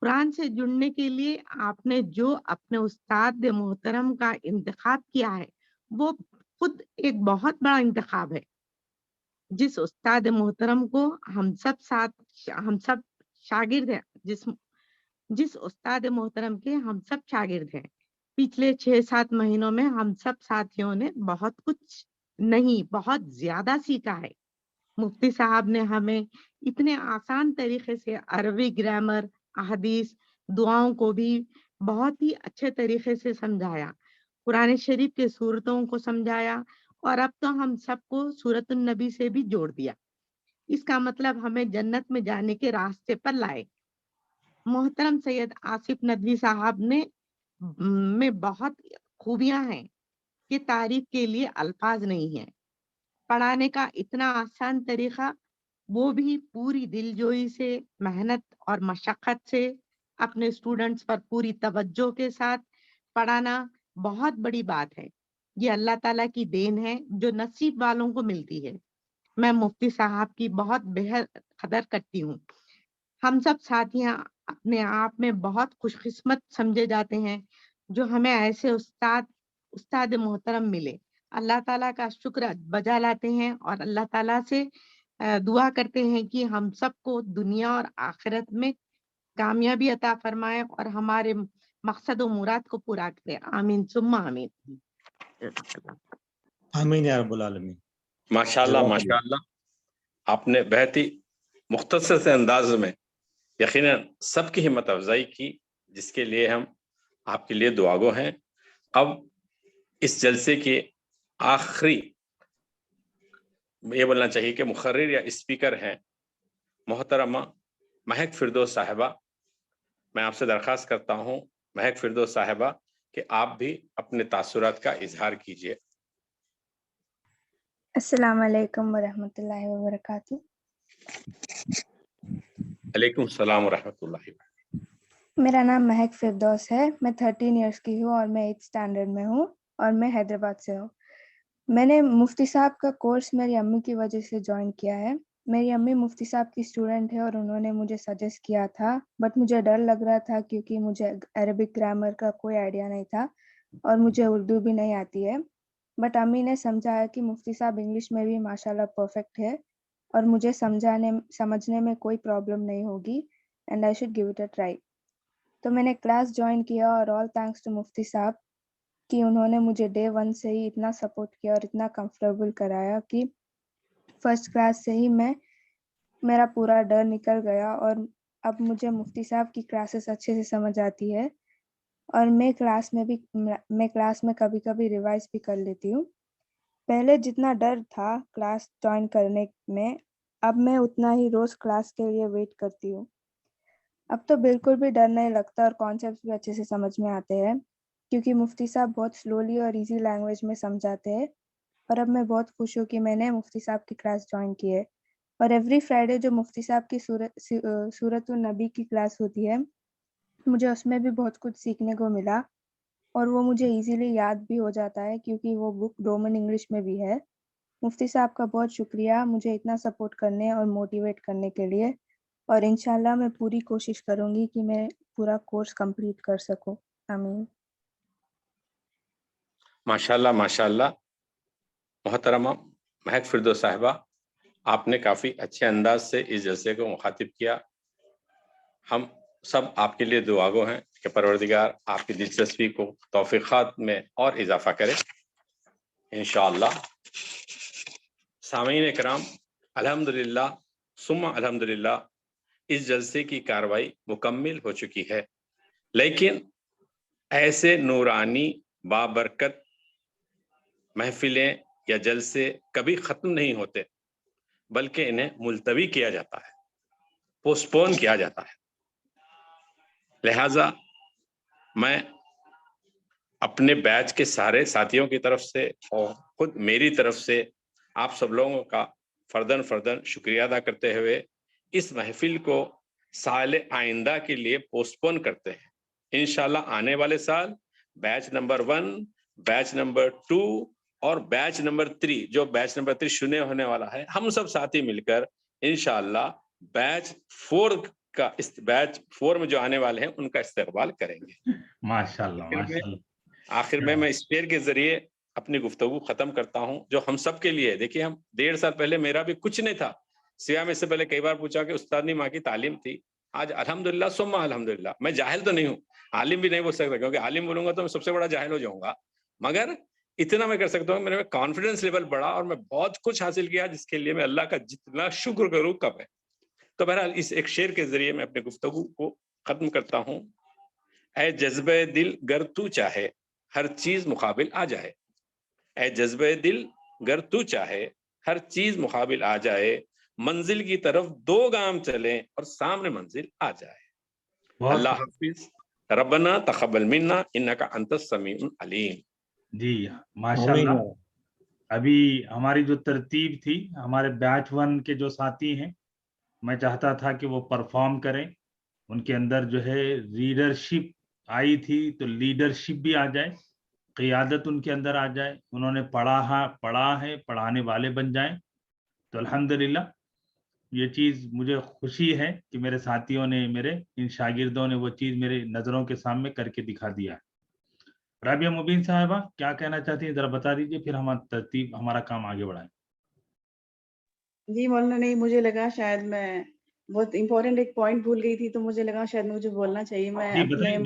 قرآن سے جڑنے کے لیے آپ نے جو اپنے استاد محترم کا انتخاب کیا ہے وہ خود ایک بہت بڑا انتخاب ہے. جس استاد محترم کو ہم سب شاگرد ہیں, جس استاد محترم کے ہم سب شاگرد ہیں. پچھلے 6-7 مہینوں میں ہم سب ساتھیوں نے بہت کچھ نہیں بہت زیادہ سیکھا ہے. مفتی صاحب نے ہمیں اتنے آسان طریقے سے عربی گرامر, احادیث, دعاؤں کو بھی بہت ہی اچھے طریقے سے سمجھایا, قرآن شریف کے سورتوں کو سمجھایا, اور اب تو ہم سب کو سورۃ النبی سے بھی جوڑ دیا. اس کا مطلب ہمیں جنت میں جانے کے راستے پر لائے. محترم سید آصف ندوی صاحب نے میں بہت خوبیاں ہیں کہ تعریف کے لیے الفاظ نہیں ہیں. پڑھانے کا اتنا آسان طریقہ, وہ بھی پوری دلجوئی سے, محنت اور مشقت سے, اپنے اسٹوڈنٹس پر پوری توجہ کے ساتھ پڑھانا بہت بڑی بات ہے. یہ اللہ تعالیٰ کی دین ہے جو نصیب والوں کو ملتی ہے. میں مفتی صاحب کی بہت بہت قدر کرتی ہوں. ہم سب ساتھیاں اپنے آپ میں بہت خوش قسمت سمجھے جاتے ہیں جو ہمیں ایسے استاد محترم ملے. اللہ تعالیٰ کا شکر بجا لاتے ہیں اور اللہ تعالیٰ سے دعا کرتے ہیں کہ ہم سب کو دنیا اور آخرت میں کامیابی عطا فرمائے اور ہمارے مقصد و مراد کو پورا کرے. آمین ثم آمین. آمین یا رب العالمین. ماشاءاللہ ماشاءاللہ, آپ نے بہت ہی مختصر سے انداز میں یقیناً سب کی ہمت افزائی کی, جس کے لیے ہم آپ کے لیے دعا گو ہیں. اب اس جلسے کے آخری یہ بولنا چاہیے کہ مقرر یا اسپیکر ہیں محترمہ مہک فردوس صاحبہ. میں آپ سے درخواست کرتا ہوں مہک فردوس صاحبہ کہ آپ بھی اپنے تاثرات کا اظہار کیجیے. السلام علیکم ورحمۃ اللہ وبرکاتہ. علیکم السلام ورحمۃ اللہ. میرا نام مہک فردوس ہے. میں 13 ایئرس کی ہوں اور میں 8th اسٹینڈرڈ میں ہوں اور میں حیدرآباد سے ہوں. میں نے مفتی صاحب کا کورس میری امی کی وجہ سے جوائن کیا ہے. میری امی مفتی صاحب کی اسٹوڈنٹ ہے اور انہوں نے مجھے سجیسٹ کیا تھا, بٹ مجھے ڈر لگ رہا تھا کیونکہ مجھے عربک گرامر کا کوئی آئیڈیا نہیں تھا اور مجھے اردو بھی نہیں آتی ہے. بٹ امی نے سمجھایا کہ مفتی صاحب انگلش میں بھی ماشاءاللہ پرفیکٹ ہے اور مجھے سمجھنے میں کوئی پرابلم نہیں ہوگی and I should give it a try. تو میں نے کلاس جوائن کیا اور آل تھینکس ٹو مفتی صاحب کہ انہوں نے مجھے ڈے 1 سے ہی اتنا سپورٹ کیا اور اتنا کمفرٹیبل کرایا کہ فرسٹ کلاس سے ہی میرا پورا ڈر نکل گیا اور اب مجھے مفتی صاحب کی کلاسز اچھے سے سمجھ آتی ہے اور میں کلاس میں کبھی کبھی ریوائز بھی کر لیتی ہوں. پہلے جتنا ڈر تھا کلاس جوائن کرنے میں, اب میں اتنا ہی روز کلاس کے لیے ویٹ کرتی ہوں. اب تو بالکل بھی ڈر نہیں لگتا اور کانسیپٹس بھی اچھے سے سمجھ میں آتے ہیں کیونکہ مفتی صاحب بہت سلولی اور ایزی لینگویج میں سمجھاتے ہیں. اور اب میں بہت خوش ہوں کہ میں نے مفتی صاحب کی کلاس جوائن کی ہے. اور ایوری فرائیڈے جو مفتی صاحب کی سورۃ النبی کی کلاس ہوتی ہے, مجھے اس میں بھی بہت کچھ سیکھنے کو ملا اور وہ مجھے ایزیلی یاد بھی ہو جاتا ہے کیونکہ وہ بک رومن انگلش میں بھی ہے. مفتی صاحب کا بہت شکریہ مجھے اتنا سپورٹ کرنے اور موٹیویٹ کرنے کے لیے, اور انشاءاللہ میں پوری کوشش کروں گی کہ میں پورا کورس کمپلیٹ کر سکوں. آمین. ماشاءاللہ ماشاءاللہ. محترمہ مہک فردوس صاحبہ, آپ نے کافی اچھے انداز سے اس جلسے کو مخاطب کیا. ہم سب آپ کے لیے دعا گو ہیں کہ پروردگار آپ کی دلچسپی کو توفیقات میں اور اضافہ کرے انشاءاللہ. سامعین اکرام, الحمدللہ ثم الحمدللہ اس جلسے کی کاروائی مکمل ہو چکی ہے, لیکن ایسے نورانی بابرکت محفلیں یا جلسے کبھی ختم نہیں ہوتے بلکہ انہیں ملتوی کیا جاتا ہے, پوسٹ پون کیا جاتا ہے. لہذا میں اپنے بیچ کے سارے ساتھیوں کی طرف سے اور خود میری طرف سے آپ سب لوگوں کا فرداً شکریہ ادا کرتے ہوئے اس محفل کو سال آئندہ کے لیے پوسٹ پون کرتے ہیں. انشاءاللہ آنے والے سال بیچ نمبر 1, بیچ نمبر 2 اور بیچ نمبر 3, جو بیچ نمبر 3 شروع ہونے والا ہے, ہم سب ساتھی مل کر انشاءاللہ بیچ 4 میں جو آنے والے ہیں ان کا استقبال کریں گے. ماشاءاللہ. آخر میں اس شعر کے ذریعے اپنی گفتگو ختم کرتا ہوں جو ہم سب کے لیے. دیکھیے, ہم 1.5 سال پہلے میرا بھی کچھ نہیں تھا سیاہ میں سے پہلے کئی بار پوچھا کہ استادنی ماں کی تعلیم تھی. آج الحمدللہ ثم الحمدللہ میں جاہل تو نہیں ہوں, عالم بھی نہیں بول سکتا کیونکہ عالم بولوں گا تو میں سب سے بڑا جاہل ہو جاؤں گا, مگر اتنا میں کر سکتا ہوں میرے میں کانفیڈنس لیول بڑھا اور میں بہت کچھ حاصل کیا جس کے لیے میں اللہ کا جتنا شکر کروں کم ہے. تو بہرحال اس ایک شعر کے ذریعے میں اپنے گفتگو کو ختم کرتا ہوں. اے جذبہ دل گر تو چاہے ہر چیز مقابل آ جائے, اے جذبہ دل گر تو چاہے ہر چیز مقابل آ جائے, منزل کی طرف 2 گام چلیں اور سامنے منزل آ جائے. اللہ حافظ. ربنا تقبل منا انک انت السمیع العلیم. جی ماشاءاللہ. ابھی ہماری جو ترتیب تھی, ہمارے بیچ 1 کے جو ساتھی ہیں, میں چاہتا تھا کہ وہ پرفارم کریں. ان کے اندر جو ہے لیڈرشپ آئی تھی تو لیڈرشپ بھی آ جائے, قیادت ان کے اندر آ جائے, انہوں نے پڑھا ہے, پڑھانے والے بن جائیں. تو الحمدللہ یہ چیز مجھے خوشی ہے کہ میرے ساتھیوں نے, میرے ان شاگردوں نے وہ چیز میرے نظروں کے سامنے کر کے دکھا دیا. رابعہ مبین صاحبہ کیا کہنا چاہتی ہیں, ذرا بتا دیجیے, پھر ہم ترتیب ہمارا کام آگے بڑھائیں. جی مولانا, نہیں مجھے لگا شاید میں بہت امپورٹنٹ ایک پوائنٹ بھول گئی تھی, تو مجھے لگا شاید مجھے بولنا چاہیے. میں اپنے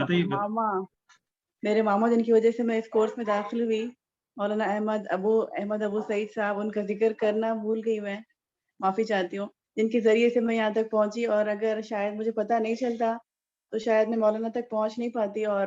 میرے ماما جن کی وجہ سے میں اس کورس میں داخل ہوئی, مولانا احمد ابو سعید صاحب, ان کا ذکر کرنا بھول گئی. میں معافی چاہتی ہوں, جن کے ذریعے سے میں یہاں تک پہنچی, اور اگر شاید مجھے پتہ نہیں چلتا تو شاید میں مولانا تک پہنچ نہیں پاتی. اور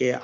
کہ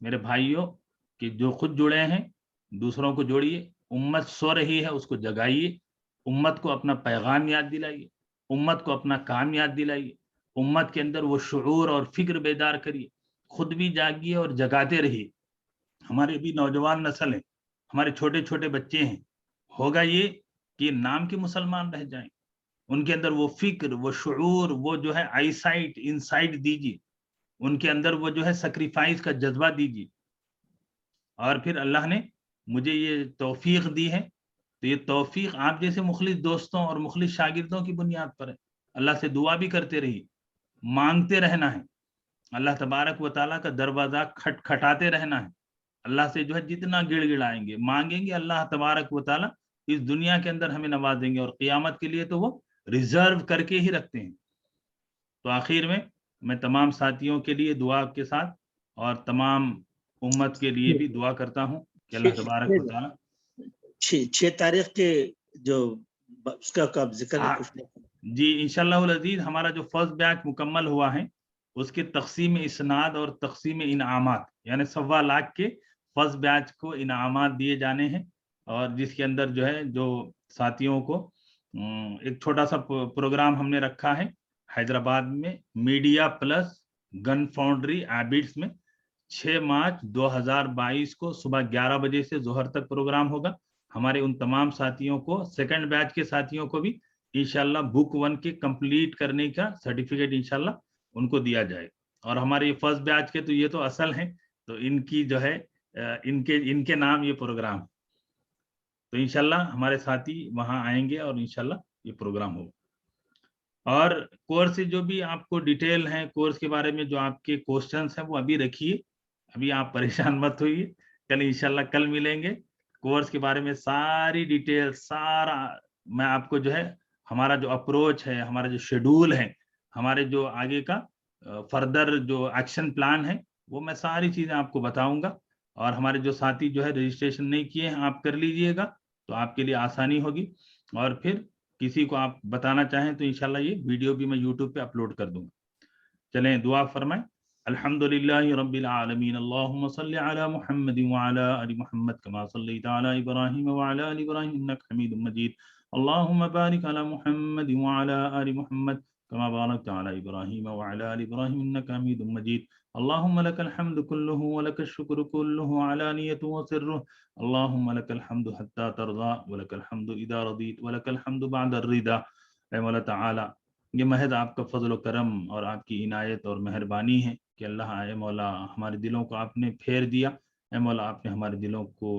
میرے بھائیوں کہ جو خود جڑے ہیں دوسروں کو جوڑیے, امت سو رہی ہے اس کو جگائیے, امت کو اپنا پیغام یاد دلائیے, امت کو اپنا کام یاد دلائیے, امت کے اندر وہ شعور اور فکر بیدار کریے, خود بھی جاگیے اور جگاتے رہیے. ہمارے بھی نوجوان نسل ہیں, ہمارے چھوٹے چھوٹے بچے ہیں, ہوگا یہ کہ نام کے مسلمان رہ جائیں, ان کے اندر وہ فکر, وہ شعور, وہ جو ہے آئی سائٹ, انسائٹ دیجیے, ان کے اندر وہ جو ہے سیکریفائس کا جذبہ دیجیے. اور پھر اللہ نے مجھے یہ توفیق دی ہے, تو یہ توفیق آپ جیسے مخلص دوستوں اور مخلص شاگردوں کی بنیاد پر ہے. اللہ سے دعا بھی کرتے رہیے, مانگتے رہنا ہے, اللہ تبارک و تعالیٰ کا دروازہ کھٹکھٹاتے رہنا ہے. اللہ سے جو ہے جتنا گڑ گڑائیں گے, مانگیں گے, اللہ تبارک و تعالیٰ اس دنیا کے اندر ہمیں نوازیں گے, اور قیامت کے لیے تو وہ ریزرو کر کے ہی رکھتے ہیں. تو آخر میں تمام ساتھیوں کے لیے دعا کے ساتھ اور تمام امت کے لیے بھی دعا کرتا ہوں کہ اللہ تبارک و تعالیٰ 6 تاریخ کے جو اس کا کب ذکر ہے کچھ. جی انشاءاللہ العزیز ہمارا جو فرسٹ بیچ مکمل ہوا ہے اس کے تقسیم اسناد اور تقسیم انعامات, یعنی 1.25 لاکھ کے فرسٹ بیچ کو انعامات دیے جانے ہیں, اور جس کے اندر جو ہے جو ساتھیوں کو ایک چھوٹا سا پروگرام ہم نے رکھا ہے حیدرآباد میں میڈیا پلس گن فاؤنڈری ایبٹس میں 6 مارچ 2022 کو صبح 11 بجے سے ظہر تک پروگرام ہوگا. ہمارے ان تمام ساتھیوں کو, سیکنڈ بیچ کے ساتھیوں کو بھی انشاءاللہ بک 1 کے کمپلیٹ کرنے کا سرٹیفکیٹ انشاءاللہ ان کو دیا جائے. اور ہمارے فرسٹ بیچ کے تو یہ تو اصل ہیں, تو ان کی جو ہے ان کے نام یہ پروگرام, تو انشاءاللہ ہمارے ساتھی وہاں آئیں گے اور انشاءاللہ یہ پروگرام ہوگا. اور کورس سے جو بھی آپ کو ڈیٹیل ہیں کورس کے بارے میں, جو آپ کے کوسچنس ہیں وہ ابھی رکھیے, ابھی آپ پریشان مت ہوئیے, کل انشاءاللہ کل ملیں گے. کورس کے بارے میں ساری ڈیٹیل سارا میں آپ کو جو ہے ہمارا جو اپروچ ہے, ہمارا جو شیڈول ہے, ہمارے جو آگے کا فردر جو ایکشن پلان ہے وہ میں ساری چیزیں آپ کو بتاؤں گا. اور ہمارے جو ساتھی جو ہے رجسٹریشن نہیں کیے ہیں آپ کر لیجئے گا, تو آپ کے لیے آسانی ہوگی. اور پھر کسی کو آپ بتانا چاہیں تو انشاءاللہ یہ ویڈیو بھی میں یوٹیوب پہ اپلوڈ کر دوں گا. چلیں دعا فرمائیں. الحمدللہ رب العالمین, اللہم صلی علی محمد وعلی آل محمد کما صلیت علی ابراہیم وعلی آل ابراہیم انک حمید مجید. اللہم بارک علی محمد وعلی آل محمد کما بارکت علی ابراہیم وعلی آل ابراہیم انک حمید مجید. اللہم لک الحمد کلہ ولک الشکر کلہ علانیۃ وسرہ. اللہم لک الحمد حتی ترضی ولک الحمد اذا رضیت ولک الحمد بعد الرضا. اے مولا تعالی یہ محض آپ کا فضل و کرم اور آپ کی عنایت اور مہربانی ہے کہ اللہ اے مولا ہمارے دلوں کو آپ نے پھیر دیا. اے مولا آپ نے ہمارے دلوں کو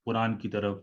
قرآن کی طرف,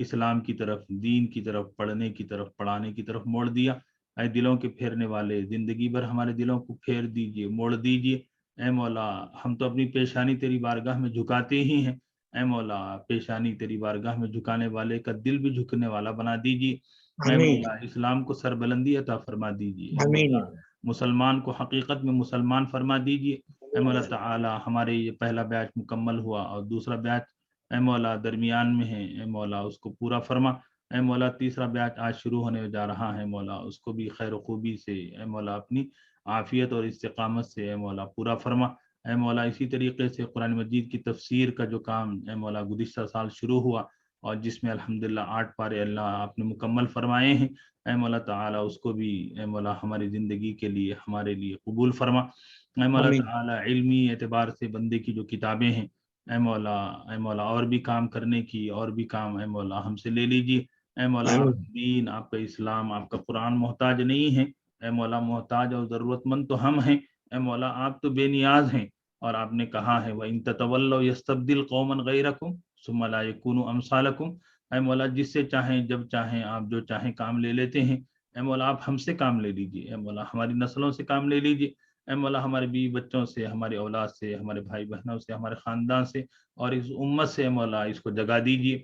اسلام کی طرف, دین کی طرف, پڑھنے کی طرف, پڑھانے کی طرف موڑ دیا. اے دلوں کے پھیرنے والے, زندگی بھر ہمارے دلوں کو پھیر دیجئے, موڑ دیجئے. اے مولا ہم تو اپنی پیشانی تیری بارگاہ میں جھکاتے ہی ہیں. اے مولا پیشانی تیری بارگاہ میں جھکانے والے کا دل بھی جھکنے والا بنا دیجئے. اے مولا اسلام کو سربلندی عطا فرما دیجئے. اے مولا مسلمان کو حقیقت میں مسلمان فرما دیجئے. اے مولا تعالی ہمارے یہ پہلا بیچ مکمل ہوا اور دوسرا بیچ اے مولا درمیان میں ہے, اے مولا اس کو پورا فرما. اے مولا تیسرا بیچ آج شروع ہونے جا رہا ہے, مولا اس کو بھی خیر و خوبی سے اے مولا اپنی عافیت اور استقامت سے اے مولا پورا فرما. اے مولا اسی طریقے سے قرآن مجید کی تفسیر کا جو کام اے مولا گزشتہ سال شروع ہوا اور جس میں الحمدللہ 8 پارے اللہ آپ نے مکمل فرمائے ہیں, اے مولا تعالی اس کو بھی اے مولا ہماری زندگی کے لیے ہمارے لیے قبول فرما. اے مولا تعالی علمی اعتبار سے بندے کی جو کتابیں ہیں اے مولا اور بھی کام کرنے کی اور بھی کام اے مولا ہم سے لے لیجیے. اے مولا آپ دین, آپ کا اسلام, آپ کا قرآن محتاج نہیں ہے. اے مولا محتاج اور ضرورت مند تو ہم ہیں. اے مولا آپ تو بے نیاز ہیں, اور آپ نے کہا ہے وَإِن تَتَوَلَّوْا يَسْتَبْدِلْ قَوْمًا غَيْرَكُمْ ثُمَّ لَا يَكُونُوا أَمْثَالَكُمْ. اے مولا جس سے چاہیں جب چاہیں آپ جو چاہیں کام لے لیتے ہیں. اے مولا آپ ہم سے کام لے لیجیے. اے مولا ہماری نسلوں سے کام لے لیجیے. اے مولا ہمارے بیوی بچوں سے, ہماری اولاد سے, ہمارے بھائی بہنوں سے, ہمارے خاندان سے اور اس امت سے اے مولا اس کو جگا دیجیے.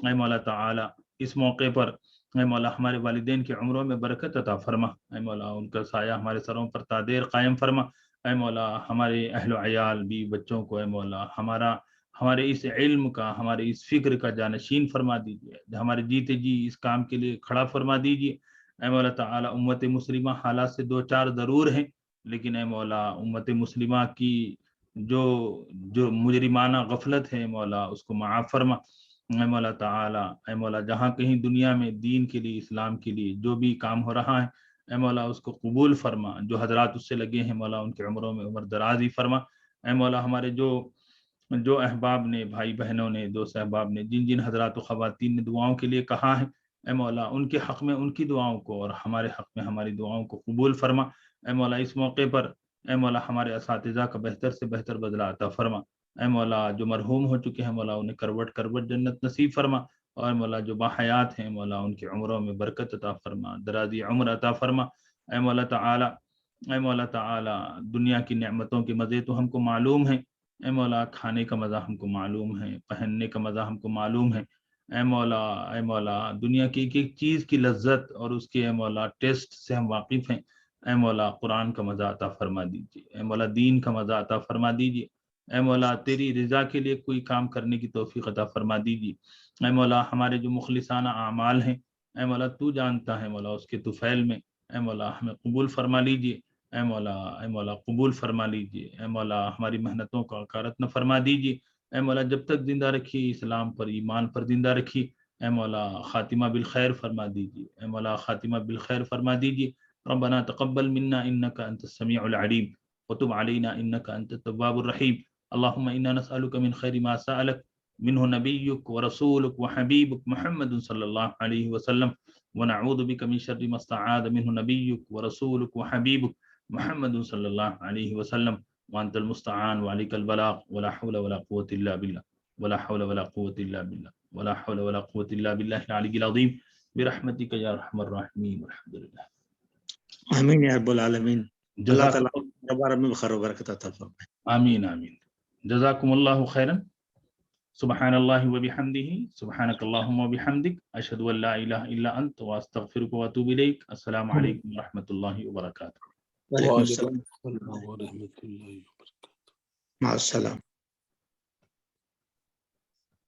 اے مولا تعالی اس موقع پر اے مولا ہمارے والدین کی عمروں میں برکت عطا فرما. اے مولا ان کا سایہ ہمارے سروں پر تادیر قائم فرما. اے مولا ہمارے اہل و عیال بیوی بچوں کو اے مولا ہمارے اس علم کا, ہمارے اس فکر کا جانشین فرما دیجیے. ہمارے جیتے جی اس کام کے لیے کھڑا فرما دیجیے. اے مولا تعالی امت مسلمہ حالات سے 2-4 ضرور ہیں, لیکن اے مولا امت مسلمہ کی جو مجرمانہ غفلت ہے مولا اس کو معاف فرما اے مولا تعالی. اے مولا جہاں کہیں دنیا میں دین کے لیے اسلام کے لیے جو بھی کام ہو رہا ہے اے مولا اس کو قبول فرما. جو حضرات اس سے لگے ہیں مولا ان کے عمروں میں عمر درازی فرما. اے مولا ہمارے جو احباب نے بھائی بہنوں نے دوست احباب نے جن حضرات و خواتین نے دعاؤں کے لیے کہا ہے اے مولا ان کے حق میں ان کی دعاؤں کو اور ہمارے حق میں ہماری دعاؤں کو قبول فرما. اے مولا اس موقع پر اے مولا ہمارے اساتذہ کا بہتر سے بہتر بدلہ عطا فرما. اے مولا جو مرحوم ہو چکے ہیں مولا انہیں کروٹ جنت نصیب فرما. اور مولا جو باحیات ہیں مولا ان کی عمروں میں برکت عطا فرما درازی عمر عطا فرما. اے مولا تعالی دنیا کی نعمتوں کے مزے تو ہم کو معلوم ہیں اے مولا کھانے کا مزہ ہم کو معلوم ہے پہننے کا مزہ ہم کو معلوم ہے اے مولا دنیا کی ایک ایک چیز کی لذت اور اس کے اے مولا ٹیسٹ سے ہم واقف ہیں. اے مولا قرآن کا مزہ عطا فرما دیجیے. اے مولا دین کا مزہ عطا فرما دیجیے. اے مولا تیری رضا کے لیے کوئی کام کرنے کی توفیق عطا فرما دیجیے. اے مولا ہمارے جو مخلصانہ اعمال ہیں اے مولا تو جانتا ہے مولا اس کے طفیل میں اے مولا ہمیں قبول فرما لیجیے. اے مولا قبول فرما لیجیے. اے مولا ہماری محنتوں کا کارت نہ فرما دیجیے. اے مولا جب تک زندہ رکھی اسلام پر ایمان پر زندہ رکھی اے مولا خاتمہ بالخیر فرما دیجیے. اے مولا خاتمہ بالخیر فرما دیجیے. ربنا تقبل منا انك انت السميع العليم وتب علينا انك انت التواب الرحيم. اللهم انا نسألك من خير ما سألك منه نبيك ورسولك وحبيبك محمد صلى الله عليه وسلم ونعوذ بك من شر ما استعاذ منه نبيك ورسولك وحبيبك محمد صلى الله عليه وسلم وانت المستعان وعليك البلاغ ولا حول ولا قوة الا بالله ولا حول ولا قوة الا بالله ولا حول ولا قوة الا بالله العلي العظيم برحمتك يا ارحم الراحمين والحمد لله. آمین یا رب العالمین. اللہ تعالیٰ دوبارہ میں خیر و برکت عطا فرمائے. آمین آمین. جزاکم اللہ خیرا. سبحان اللہ وبحمدہ سبحانک اللہم وبحمدک اشہد ان لا الہ الا انت واستغفرک واتوب الیک. السلام علیکم ورحمۃ اللہ وبرکاتہ. وعلیکم السلام. ورحمۃ اللہ وبرکاتہ. مع السلام.